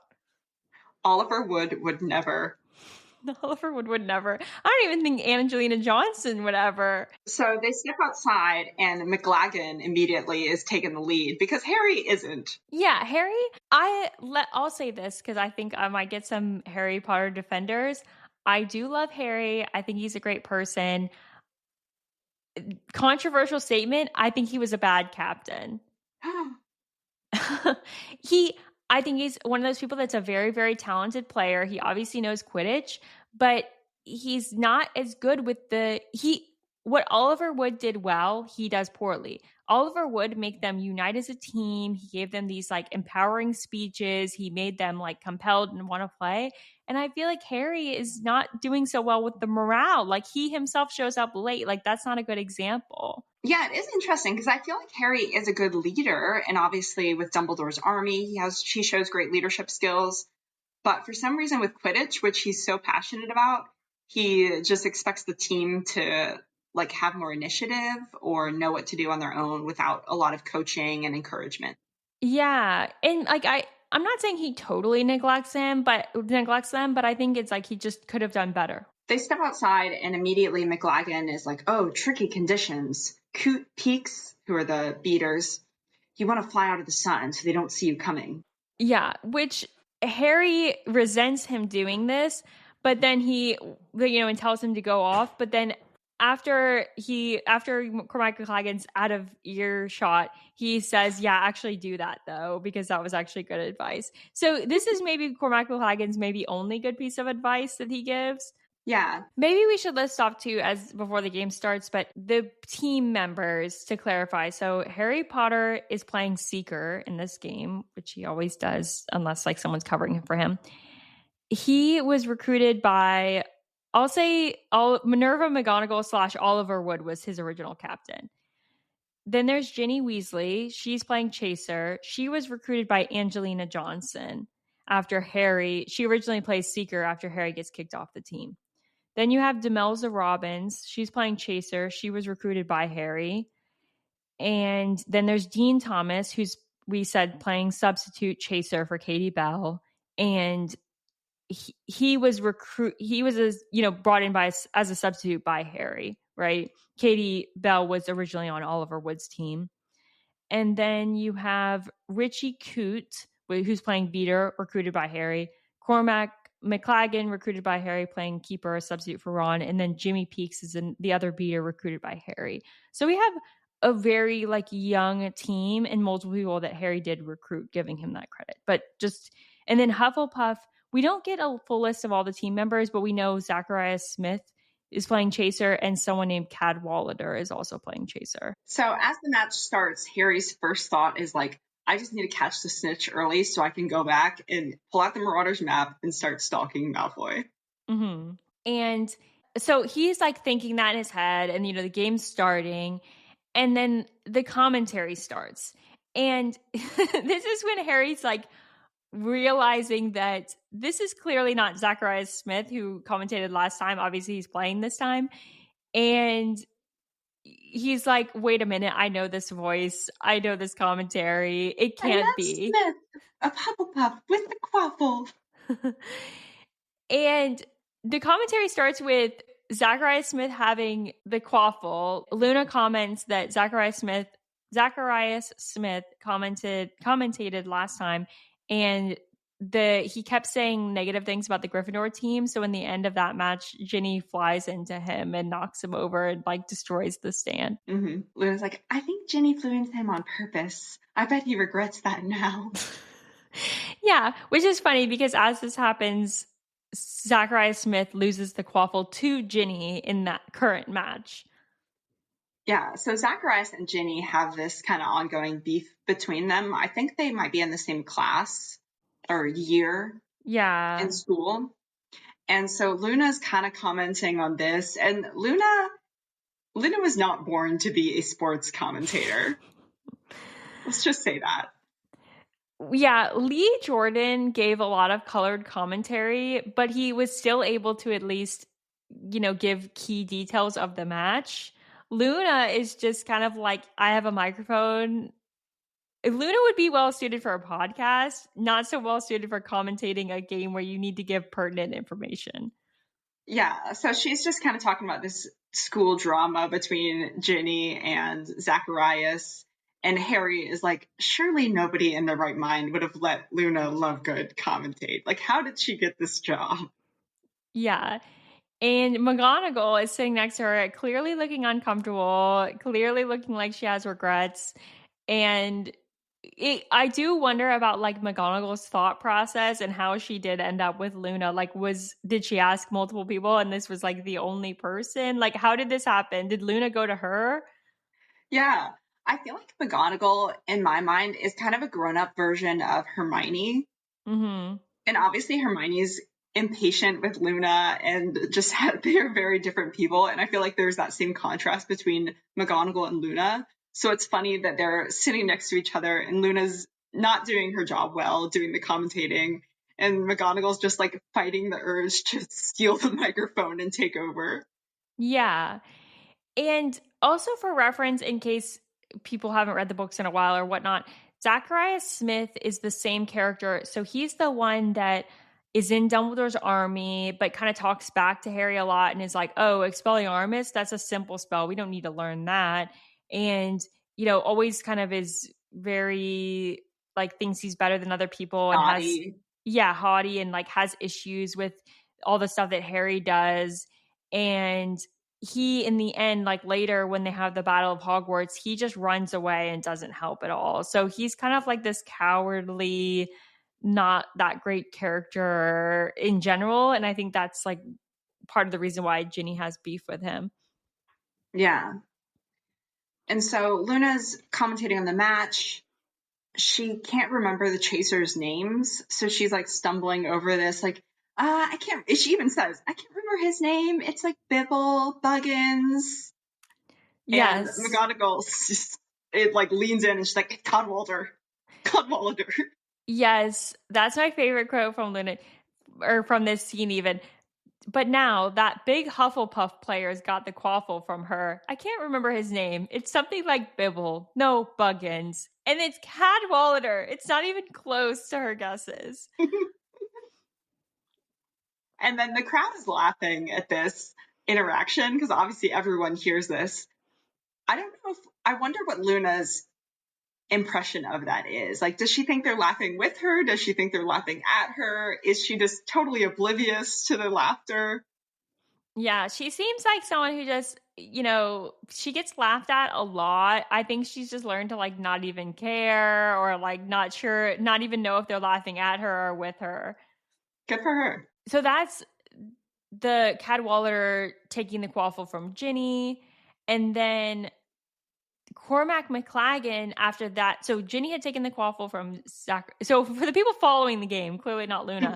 Speaker 2: Oliver would never.
Speaker 1: Oliver would never. I don't even think Angelina Johnson would ever.
Speaker 2: So they step outside and McLaggen immediately is taking the lead because Harry isn't.
Speaker 1: Yeah, Harry, I'll say this because I think I might get some Harry Potter defenders. I do love Harry. I think he's a great person. Controversial statement, I think he was a bad captain. I think he's one of those people that's a very, very talented player. He obviously knows Quidditch, but he's not as good with what Oliver Wood did well, he does poorly. Oliver Wood make them unite as a team. He gave them these like empowering speeches. He made them like compelled and want to play. And I feel like Harry is not doing so well with the morale. Like he himself shows up late. Like that's not a good example.
Speaker 2: Yeah, it is interesting because I feel like Harry is a good leader, and obviously with Dumbledore's army, he shows great leadership skills. But for some reason with Quidditch, which he's so passionate about, he just expects the team to like have more initiative or know what to do on their own without a lot of coaching and encouragement.
Speaker 1: Yeah, and like I'm not saying he totally neglects them, but I think it's like he just could have done better.
Speaker 2: They step outside and immediately McLaggen is like, oh, tricky conditions. Coot Peaks, who are the beaters, you want to fly out of the sun so they don't see you coming.
Speaker 1: Yeah, which Harry resents him doing this, but then he, and tells him to go off. But then after Cormac McLaggen's out of earshot, he says, yeah, actually do that though, because that was actually good advice. So this is maybe Cormac McLaggen's maybe only good piece of advice that he gives.
Speaker 2: Yeah.
Speaker 1: Maybe we should list off too as before the game starts, but the team members to clarify. So Harry Potter is playing Seeker in this game, which he always does unless like someone's covering for him. He was recruited by, I'll say Minerva McGonagall / Oliver Wood was his original captain. Then there's Ginny Weasley. She's playing Chaser. She was recruited by Angelina Johnson after Harry. She originally plays Seeker after Harry gets kicked off the team. Then you have Demelza Robbins. She's playing Chaser. She was recruited by Harry. And then there's Dean Thomas, who's, we said, playing substitute Chaser for Katie Bell. And he was brought in as a substitute by Harry, right? Katie Bell was originally on Oliver Wood's team. And then you have Richie Coote, who's playing Beater, recruited by Harry. Cormac McLaggen, recruited by Harry, playing keeper, substitute for Ron, and then Jimmy Peaks is the other beater, recruited by Harry. So we have a very like young team and multiple people that Harry did recruit, giving him that credit. But and then Hufflepuff, we don't get a full list of all the team members, but we know Zacharias Smith is playing Chaser, and someone named Cadwallader is also playing Chaser.
Speaker 2: So as the match starts, Harry's first thought is like, I just need to catch the snitch early so I can go back and pull out the Marauders map and start stalking Malfoy.
Speaker 1: Mm-hmm. And so he's like thinking that in his head, and the game's starting, and then the commentary starts. And this is when Harry's like realizing that this is clearly not Zacharias Smith, who commentated last time. Obviously, he's playing this time. And he's like, wait a minute, I know this voice. I know this commentary. It can't be.
Speaker 2: Smith of Hufflepuff with the quaffle.
Speaker 1: And the commentary starts with Zacharias Smith having the quaffle. Luna comments that Zacharias Smith commentated last time, and he kept saying negative things about the Gryffindor team. So in the end of that match, Ginny flies into him and knocks him over and like destroys the stand.
Speaker 2: Mm-hmm. Luna's like, I think Ginny flew into him on purpose. I bet he regrets that now.
Speaker 1: Yeah, which is funny because as this happens, Zacharias Smith loses the quaffle to Ginny in that current match.
Speaker 2: Yeah, so Zacharias and Ginny have this kind of ongoing beef between them. I think they might be in the same class or year in school. And so Luna's kind of commenting on this. And Luna was not born to be a sports commentator. Let's just say that.
Speaker 1: Yeah, Lee Jordan gave a lot of colored commentary, but he was still able to at least, give key details of the match. Luna is just kind of like, I have a microphone. Luna would be well suited for a podcast, not so well suited for commentating a game where you need to give pertinent information.
Speaker 2: Yeah, so she's just kind of talking about this school drama between Ginny and Zacharias. And Harry is like, surely nobody in their right mind would have let Luna Lovegood commentate. Like, how did she get this job?
Speaker 1: Yeah. And McGonagall is sitting next to her, clearly looking uncomfortable, clearly looking like she has regrets. And I do wonder about like McGonagall's thought process and how she did end up with Luna. Like, did she ask multiple people and this was like the only person? Like, how did this happen? Did Luna go to her?
Speaker 2: Yeah, I feel like McGonagall, in my mind, is kind of a grown-up version of Hermione.
Speaker 1: Mm-hmm.
Speaker 2: And obviously Hermione's impatient with Luna and just they're very different people. And I feel like there's that same contrast between McGonagall and Luna. So it's funny that they're sitting next to each other and Luna's not doing her job well, doing the commentating. And McGonagall's just like fighting the urge to steal the microphone and take over.
Speaker 1: Yeah. And also for reference, in case people haven't read the books in a while or whatnot, Zacharias Smith is the same character. So he's the one that is in Dumbledore's army, but kind of talks back to Harry a lot and is like, oh, Expelliarmus, that's a simple spell. We don't need to learn that. And, always kind of is very, like, thinks he's better than other people and
Speaker 2: Haughty.
Speaker 1: haughty and, like, has issues with all the stuff that Harry does. And he, in the end, like later when they have the Battle of Hogwarts, he just runs away and doesn't help at all. So he's kind of like this cowardly, not that great character in general. And I think that's like part of the reason why Ginny has beef with him.
Speaker 2: Yeah. And so Luna's commentating on the match. She can't remember the chasers' names. So she's like stumbling over this, like, I can't, she even says, I can't remember his name. It's like Bibble, Buggins.
Speaker 1: Yes.
Speaker 2: And McGonagall, it like leans in and she's like, Cadwallader.
Speaker 1: Yes. That's my favorite quote from Luna, or from this scene even. But now that big Hufflepuff player's got the quaffle from her. I can't remember his name. It's something like Bibble. No, Buggins. And it's Cadwallader. It's not even close to her guesses.
Speaker 2: And then the crowd is laughing at this interaction because obviously everyone hears this. I don't know I wonder what Luna's impression of that is. Like, does she think they're laughing with her? Does she think they're laughing at her? Is she just totally oblivious to the laughter?
Speaker 1: Yeah, she seems like someone who just, she gets laughed at a lot. I think she's just learned to like not even care or like not sure, not even know if they're laughing at her or with her.
Speaker 2: Good for her.
Speaker 1: So that's the Cadwallader taking the quaffle from Ginny. And then Cormac McLaggen after that. So Ginny had taken the quaffle from So for the people following the game, clearly not Luna,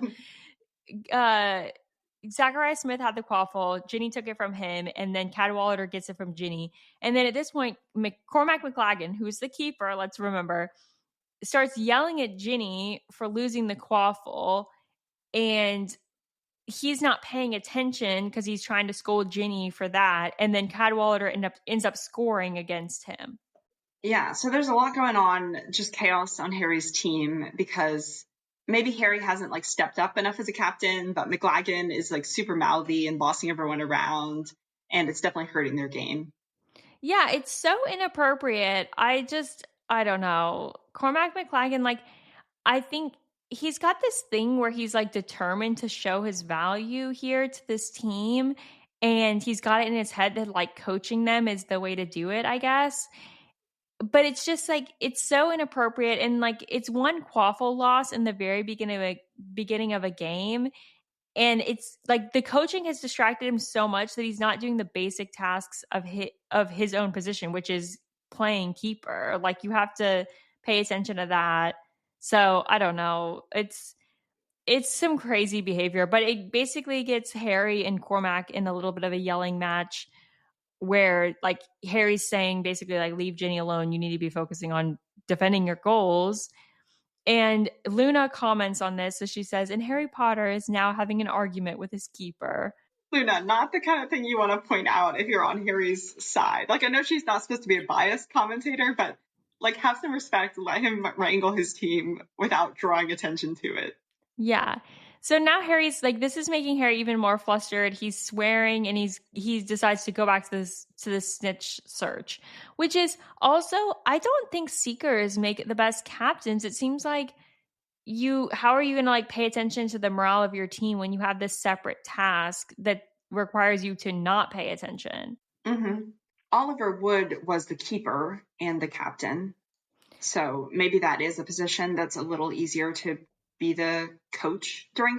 Speaker 1: Zachariah Smith had the quaffle. Ginny took it from him, and then Cadwallader gets it from Ginny. And then at this point, Cormac McLaggen, who's the keeper, let's remember, starts yelling at Ginny for losing the quaffle, and he's not paying attention because he's trying to scold Ginny for that. And then Cadwallader ends up scoring against him.
Speaker 2: Yeah, so there's a lot going on, just chaos on Harry's team, because maybe Harry hasn't like stepped up enough as a captain, but McLaggen is like super mouthy and bossing everyone around, and it's definitely hurting their game.
Speaker 1: Yeah, it's so inappropriate. I don't know. Cormac McLaggen, like, I think he's got this thing where he's like determined to show his value here to this team. And he's got it in his head that like coaching them is the way to do it, I guess. But it's just like, it's so inappropriate. And like, it's one quaffle loss in the very beginning of a game. And it's like the coaching has distracted him so much that he's not doing the basic tasks of his own position, which is playing keeper. Like, you have to pay attention to that. So I don't know. It's some crazy behavior, but it basically gets Harry and Cormac in a little bit of a yelling match where like Harry's saying basically like, leave Ginny alone. You need to be focusing on defending your goals. And Luna comments on this. So she says, and Harry Potter is now having an argument with his keeper.
Speaker 2: Luna, not the kind of thing you want to point out if you're on Harry's side. Like, I know she's not supposed to be a biased commentator, but like, have some respect, let him wrangle his team without drawing attention to it.
Speaker 1: Yeah. So now Harry's like, this is making Harry even more flustered. He's swearing and he decides to go back to the snitch search, which is also, I don't think seekers make the best captains. It seems like how are you going to like pay attention to the morale of your team when you have this separate task that requires you to not pay attention?
Speaker 2: Mm-hmm. Oliver Wood was the keeper and the captain. So maybe that is a position that's a little easier to be the coach during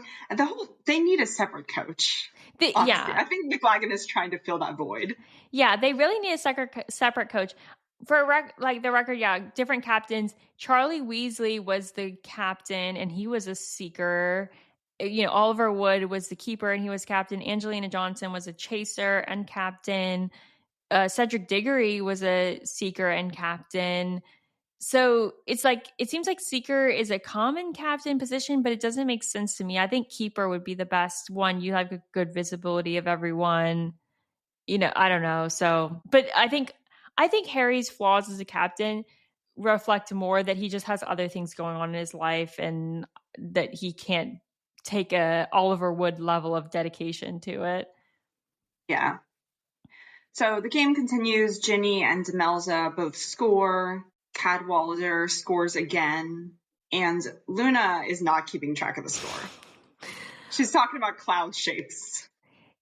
Speaker 2: they need a separate coach. Yeah, I think McLaggen is trying to fill that void.
Speaker 1: Yeah, they really need a separate coach. For the record, yeah, different captains. Charlie Weasley was the captain and he was a seeker. Oliver Wood was the keeper and he was captain. Angelina Johnson was a chaser and captain. Cedric Diggory was a seeker and captain. So it's like, it seems like seeker is a common captain position, but it doesn't make sense to me. I think keeper would be the best one. You have a good visibility of everyone. I don't know. So, but I think Harry's flaws as a captain reflect more that he just has other things going on in his life and that he can't take a Oliver Wood level of dedication to it.
Speaker 2: Yeah. So the game continues. Ginny and Demelza both score. Cadwallader scores again. And Luna is not keeping track of the score. She's talking about cloud shapes.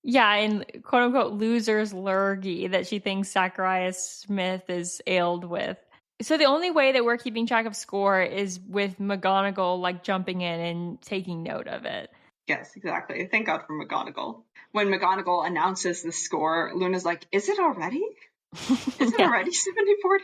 Speaker 1: Yeah, and quote-unquote loser's lurgy that she thinks Zachariah Smith is ailed with. So the only way that we're keeping track of score is with McGonagall like jumping in and taking note of it.
Speaker 2: Yes, exactly. Thank God for McGonagall. When McGonagall announces the score, Luna's like, is it already? Is it already 70-40?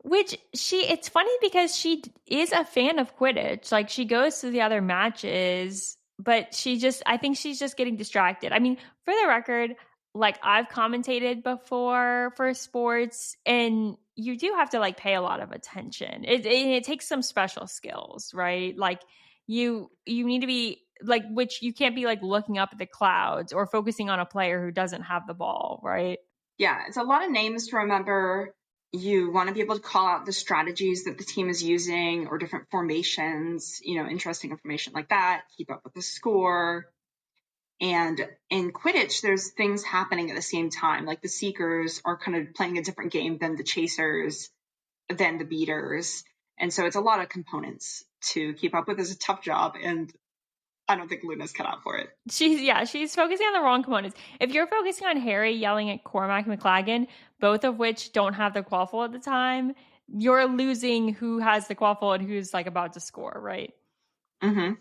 Speaker 1: Which it's funny because she is a fan of Quidditch. Like, she goes to the other matches, but I think she's just getting distracted. I mean, for the record, like, I've commentated before for sports, and you do have to like pay a lot of attention. It takes some special skills, right? Like, you need to be like, which you can't be like looking up at the clouds or focusing on a player who doesn't have the ball, right?
Speaker 2: Yeah, it's a lot of names to remember. You want to be able to call out the strategies that the team is using or different formations, interesting information like that, keep up with the score. And in Quidditch, there's things happening at the same time. Like the Seekers are kind of playing a different game than the Chasers. than the beaters. And so it's a lot of components to keep up with. It's a tough job, and I don't think Luna's cut out for it.
Speaker 1: She's focusing on the wrong components. If you're focusing on Harry yelling at Cormac McLaggen, both of which don't have the quaffle at the time, you're losing who has the quaffle and who's like about to score, right?
Speaker 2: Mm-hmm.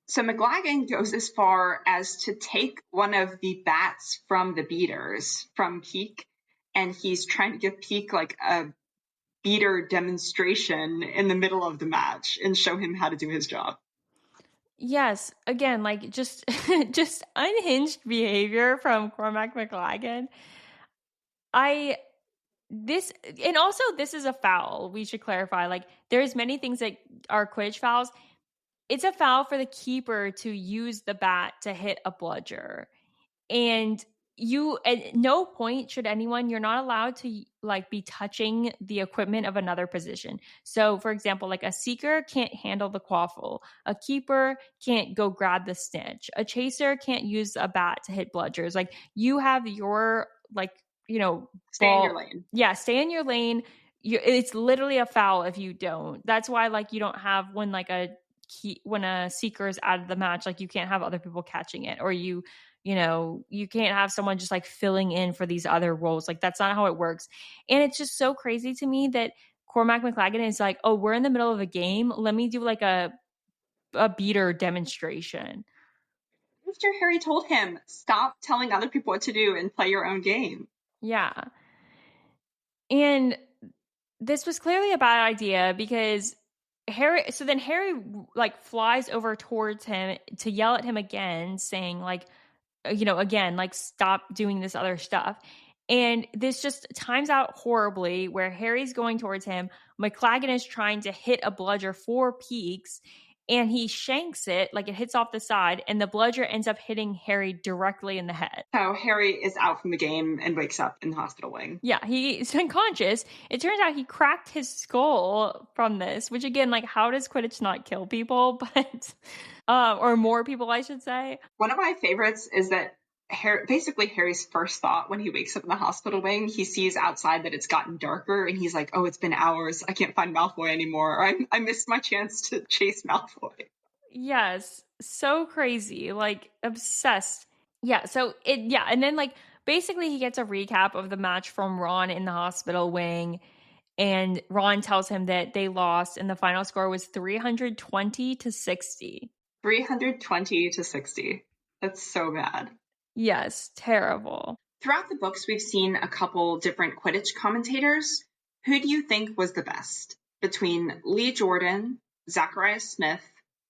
Speaker 2: So McLaggen goes as far as to take one of the bats from the beaters, from Peak, and he's trying to give Peak like a beater demonstration in the middle of the match and show him how to do his job.
Speaker 1: Yes, again, like just just unhinged behavior from Cormac McLaggen. This is a foul. We should clarify. Like there's many things that are Quidditch fouls. It's a foul for the keeper to use the bat to hit a bludger. And at no point should you're not allowed to like be touching the equipment of another position. So for example, like a seeker can't handle the quaffle, a keeper can't go grab the snitch, a chaser can't use a bat to hit bludgers. Like you have your like,
Speaker 2: stay in your lane.
Speaker 1: Yeah, stay in your lane. It's literally a foul if you don't. That's why like you don't have when a seeker is out of the match, like you can't have other people catching it, or you can't have someone just like filling in for these other roles. Like that's not how it works. And it's just so crazy to me that Cormac McLaggen is like, oh, we're in the middle of a game. Let me do like a beater demonstration.
Speaker 2: Mr. Harry told him, stop telling other people what to do and play your own game.
Speaker 1: Yeah. And this was clearly a bad idea because Harry like flies over towards him to yell at him again, saying like, again, like stop doing this other stuff. And this just times out horribly where Harry's going towards him. McLaggen is trying to hit a bludger for Peaks and he shanks it, like it hits off the side, and the bludger ends up hitting Harry directly in the head.
Speaker 2: So Harry is out from the game and wakes up in the hospital wing.
Speaker 1: Yeah, he's unconscious. It turns out he cracked his skull from this, which again, like how does Quidditch not kill people? But or more people, I should say.
Speaker 2: One of my favorites is that Harry's first thought when he wakes up in the hospital wing, he sees outside that it's gotten darker and he's like, oh, it's been hours. I can't find Malfoy anymore. Or I missed my chance to chase Malfoy.
Speaker 1: Yes. So crazy. Like obsessed. Yeah. And then like basically he gets a recap of the match from Ron in the hospital wing. And Ron tells him that they lost and the final score was 320 to 60.
Speaker 2: 320 to 60. That's so bad.
Speaker 1: Yes, terrible.
Speaker 2: Throughout the books, we've seen a couple different Quidditch commentators. Who do you think was the best between Lee Jordan, Zachariah Smith,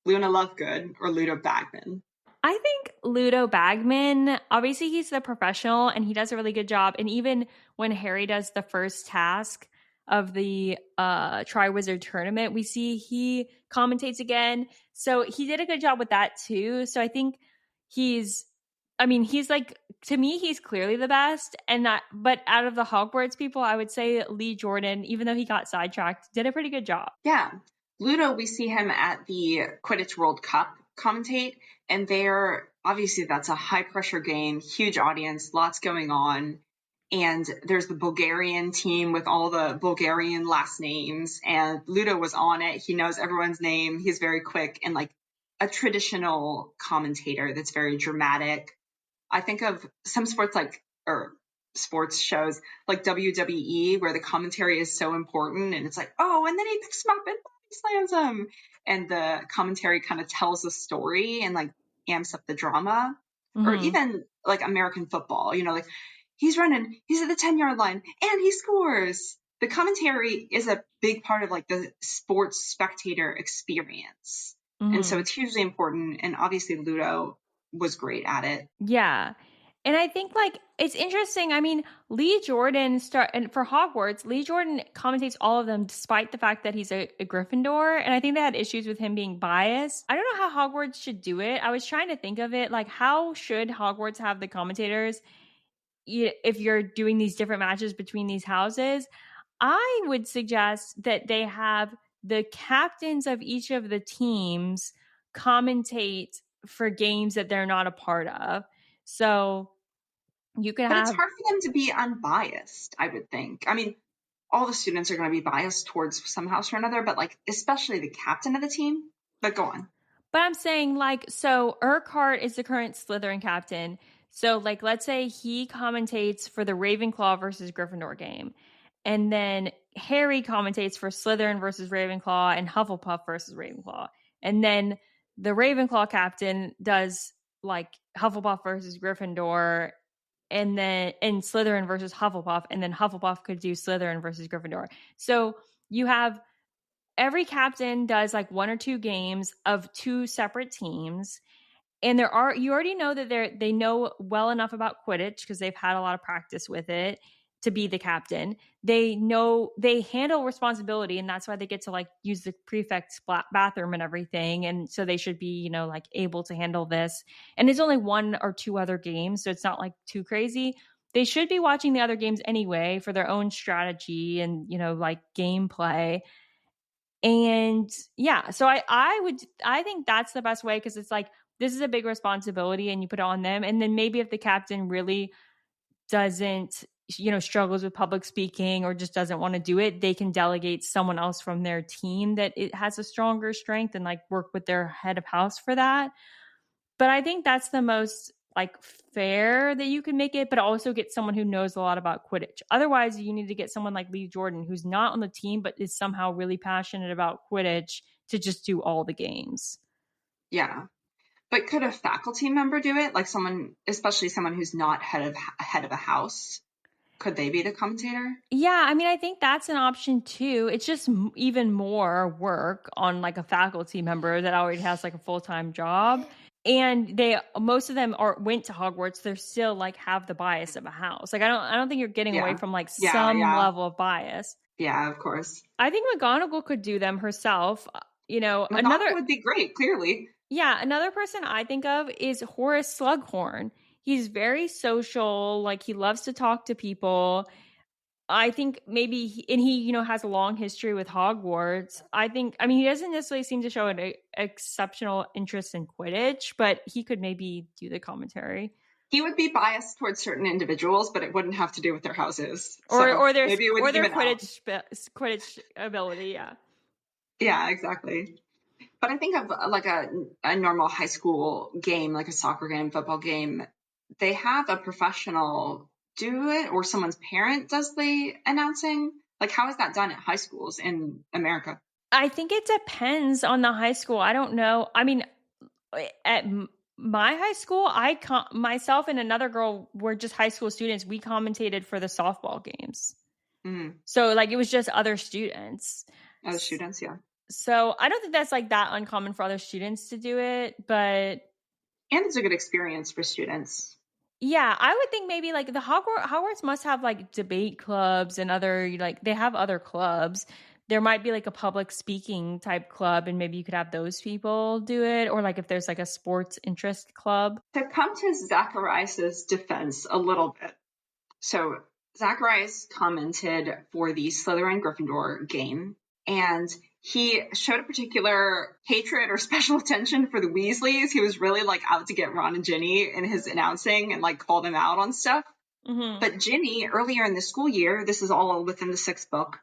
Speaker 2: Luna Lovegood, or Ludo Bagman?
Speaker 1: I think Ludo Bagman, obviously he's the professional and he does a really good job. And even when Harry does the first task of the Triwizard Tournament, we see he commentates again. So he did a good job with that too. So I think he's like, to me, he's clearly the best. But out of the Hogwarts people, I would say Lee Jordan, even though he got sidetracked, did a pretty good job.
Speaker 2: Yeah. Ludo, we see him at the Quidditch World Cup commentate, and there, obviously that's a high pressure game, huge audience, lots going on. And there's the Bulgarian team with all the Bulgarian last names, and Ludo was on it. He knows everyone's name. He's very quick and like a traditional commentator that's very dramatic. I think of some sports sports shows like WWE where the commentary is so important and it's like, oh, and then he picks him up and slams him. And the commentary kind of tells a story and like amps up the drama. Mm-hmm. Or even like American football, like he's running, he's at the 10-yard line and he scores. The commentary is a big part of like the sports spectator experience. Mm-hmm. And so it's hugely important. And obviously Ludo was great at it.
Speaker 1: Yeah. And I think like it's interesting. I mean, Lee Jordan and for Hogwarts, Lee Jordan commentates all of them despite the fact that he's a Gryffindor. And I think they had issues with him being biased. I don't know how Hogwarts should do it. I was trying to think of it. Like, how should Hogwarts have the commentators if you're doing these different matches between these houses? I would suggest that they have the captains of each of the teams commentate for games that they're not a part of. So you can
Speaker 2: But it's hard for them to be unbiased, I would think. I mean, all the students are going to be biased towards some house or another, but like especially the captain of the team. But go on.
Speaker 1: But I'm saying, like, so Urquhart is the current Slytherin captain. So, like, let's say he commentates for the Ravenclaw versus Gryffindor game. And then Harry commentates for Slytherin versus Ravenclaw and Hufflepuff versus Ravenclaw. And then the Ravenclaw captain does, like, Hufflepuff versus Gryffindor and then in Slytherin versus Hufflepuff. And then Hufflepuff could do Slytherin versus Gryffindor. So you have every captain does like one or two games of two separate teams. And you already know that they know well enough about Quidditch because they've had a lot of practice with it to be the captain. They know they handle responsibility, and that's why they get to like use the prefect's bathroom and everything. And so they should be, like able to handle this. And it's only one or two other games, so it's not like too crazy. They should be watching the other games anyway for their own strategy and, like gameplay. And yeah, so I think that's the best way because it's like this is a big responsibility and you put it on them. And then maybe if the captain really doesn't, struggles with public speaking or just doesn't want to do it, they can delegate someone else from their team that it has a stronger strength and like work with their head of house for that. But I think that's the most like fair that you can make it, but also get someone who knows a lot about Quidditch. Otherwise, you need to get someone like Lee Jordan, who's not on the team, but is somehow really passionate about Quidditch to just do all the games.
Speaker 2: Yeah. But could a faculty member do it? Like someone, especially someone who's not head of a house? Could they be the commentator?
Speaker 1: Yeah, I mean, I think that's an option too. It's just even more work on like a faculty member that already has like a full-time job. And most of them went to Hogwarts. They're still like have the bias of a house. Like I don't think you're getting away from like some level of bias.
Speaker 2: Yeah, of course.
Speaker 1: I think McGonagall could do them herself.
Speaker 2: McGonagall would be great, clearly.
Speaker 1: Yeah, another person I think of is Horace Slughorn. He's very social, like he loves to talk to people. I think maybe he has a long history with Hogwarts. I mean, he doesn't necessarily seem to show an exceptional interest in Quidditch, but he could maybe do the commentary.
Speaker 2: He would be biased towards certain individuals, but it wouldn't have to do with their houses.
Speaker 1: Or their Quidditch ability, yeah.
Speaker 2: Yeah, exactly. But I think of like a normal high school game, like a soccer game, football game, they have a professional do it or someone's parent does the announcing. Like how is that done at high schools in America?
Speaker 1: I think it depends on the high school. I don't know. I mean, at my high school, myself and another girl were just high school students. We commentated for the softball games. Mm-hmm. So like it was just other students.
Speaker 2: Other students, yeah.
Speaker 1: So I don't think that's like that uncommon for other students to do it, but
Speaker 2: and it's a good experience for students.
Speaker 1: Yeah, I would think maybe like the Hogwarts must have like debate clubs and other like they have other clubs. There might be like a public speaking type club and maybe you could have those people do it, or like if there's like a sports interest club.
Speaker 2: To come to Zacharias's defense a little bit. So Zacharias commented for the Slytherin Gryffindor game and he showed a particular hatred or special attention for the Weasleys. He was really like out to get Ron and Ginny in his announcing and like call them out on stuff. Mm-hmm. But Ginny, earlier in the school year, this is all within the 6th book,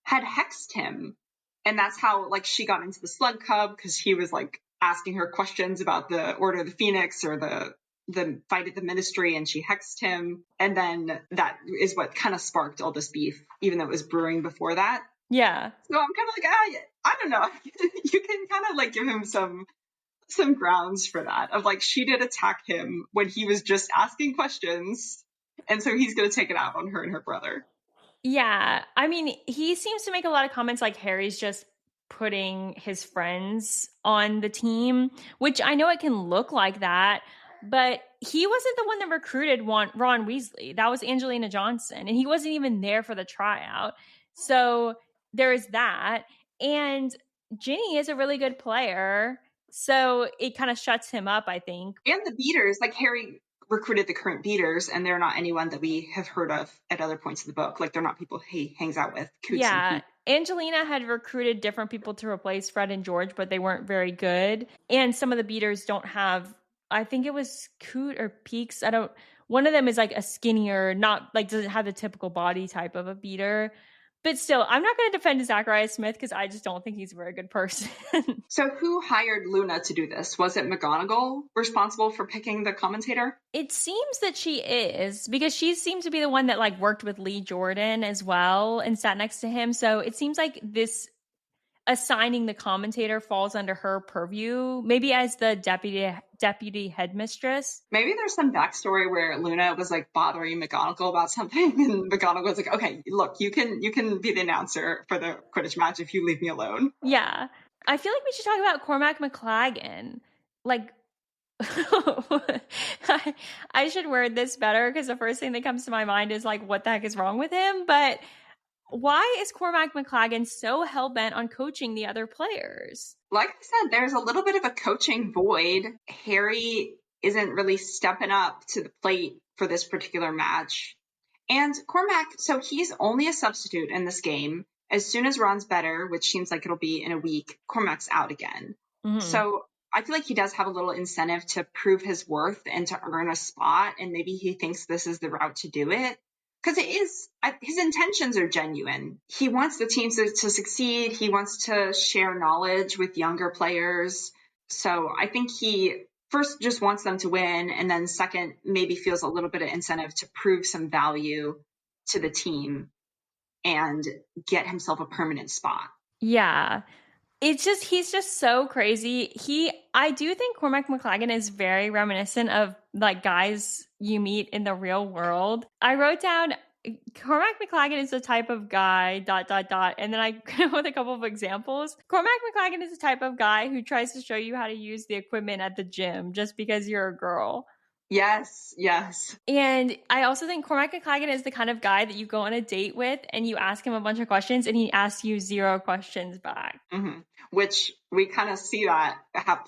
Speaker 2: had hexed him. And that's how like she got into the Slug Cub because he was like asking her questions about the Order of the Phoenix or the fight at the Ministry, and she hexed him. And then that is what kind of sparked all this beef, even though it was brewing before that.
Speaker 1: Yeah.
Speaker 2: So I'm kind of like, I don't know. You can kind of like give him some grounds for that of like, she did attack him when he was just asking questions. And so he's going to take it out on her and her brother.
Speaker 1: Yeah. I mean, he seems to make a lot of comments like Harry's just putting his friends on the team, which I know it can look like that, but he wasn't the one that recruited Ron Weasley. That was Angelina Johnson, and he wasn't even there for the tryout. So there is that. And Ginny is a really good player. So it kind of shuts him up, I think.
Speaker 2: And the beaters, like Harry recruited the current beaters, and they're not anyone that we have heard of at other points of the book. Like they're not people he hangs out with. Coots
Speaker 1: yeah. Angelina had recruited different people to replace Fred and George, but they weren't very good. And some of the beaters don't have, I think it was Coot or Peaks. One of them is like a skinnier, not like doesn't have the typical body type of a beater. But still, I'm not going to defend Zachariah Smith because I just don't think he's a very good person.
Speaker 2: So who hired Luna to do this? Was it McGonagall responsible for picking the commentator?
Speaker 1: It seems that she is, because she seems to be the one that like worked with Lee Jordan as well and sat next to him. So it seems like this assigning the commentator falls under her purview, maybe as the deputy headmistress.
Speaker 2: Maybe there's some backstory where Luna was like bothering McGonagall about something, and McGonagall was like, "Okay, look, you can be the announcer for the Quidditch match if you leave me alone."
Speaker 1: Yeah, I feel like we should talk about Cormac McLaggen. Like, I should word this better because the first thing that comes to my mind is like, what the heck is wrong with him? But why is Cormac McLaggen so hell-bent on coaching the other players?
Speaker 2: Like I said, there's a little bit of a coaching void. Harry isn't really stepping up to the plate for this particular match. And Cormac, so he's only a substitute in this game. As soon as Ron's better, which seems like it'll be in a week, Cormac's out again. Mm-hmm. So I feel like he does have a little incentive to prove his worth and to earn a spot. And maybe he thinks this is the route to do it. Because it is, his intentions are genuine. He wants the team to succeed. He wants to share knowledge with younger players. So I think he first just wants them to win. And then second, maybe feels a little bit of incentive to prove some value to the team and get himself a permanent spot.
Speaker 1: Yeah. It's just, he's just so crazy. I do think Cormac McLaggen is very reminiscent of like guys you meet in the real world. I wrote down Cormac McLaggen is the type of guy, ... And then I came up with a couple of examples. Cormac McLaggen is the type of guy who tries to show you how to use the equipment at the gym just because you're a girl.
Speaker 2: Yes, yes.
Speaker 1: And I also think Cormac McLaggen is the kind of guy that you go on a date with and you ask him a bunch of questions and he asks you 0 questions back.
Speaker 2: Mm-hmm. Which we kind of see that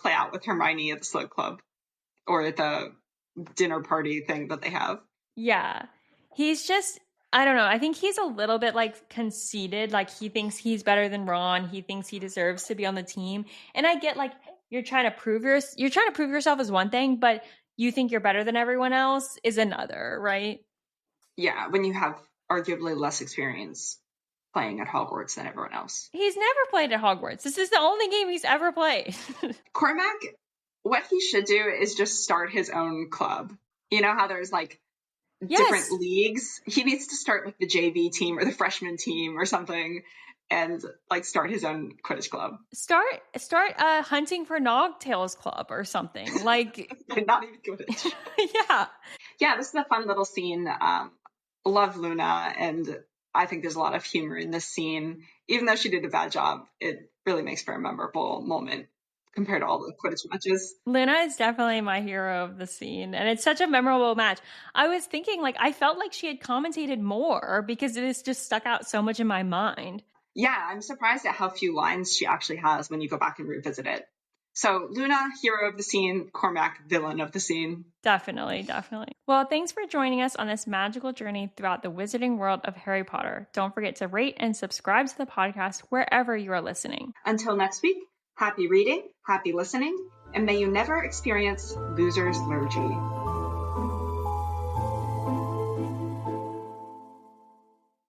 Speaker 2: play out with Hermione at the Slug Club or at the dinner party thing that they have.
Speaker 1: Yeah. He's just, I don't know. I think he's a little bit like conceited. Like he thinks he's better than Ron. He thinks he deserves to be on the team. And I get like, you're trying to prove yourself is one thing, but you think you're better than everyone else is another, right?
Speaker 2: Yeah, when you have arguably less experience playing at Hogwarts than everyone else.
Speaker 1: He's never played at Hogwarts. This is the only game he's ever played.
Speaker 2: Cormac, what he should do is just start his own club. You know how there's like different leagues? He needs to start like the JV team or the freshman team or something and like start his own Quidditch club. Start
Speaker 1: Hunting for Nogtails club or something. Like
Speaker 2: not even Quidditch. Yeah, this is a fun little scene. Love Luna, and I think there's a lot of humor in this scene. Even though she did a bad job, it really makes for a memorable moment compared to all the Quidditch matches.
Speaker 1: Luna is definitely my hero of the scene, and it's such a memorable match. I was thinking, like, I felt like she had commentated more because it has just stuck out so much in my mind.
Speaker 2: Yeah, I'm surprised at how few lines she actually has when you go back and revisit it. So Luna, hero of the scene, Cormac, villain of the scene.
Speaker 1: Definitely. Well, thanks for joining us on this magical journey throughout the wizarding world of Harry Potter. Don't forget to rate and subscribe to the podcast wherever you are listening.
Speaker 2: Until next week, happy reading, happy listening, and may you never experience loser's liturgy.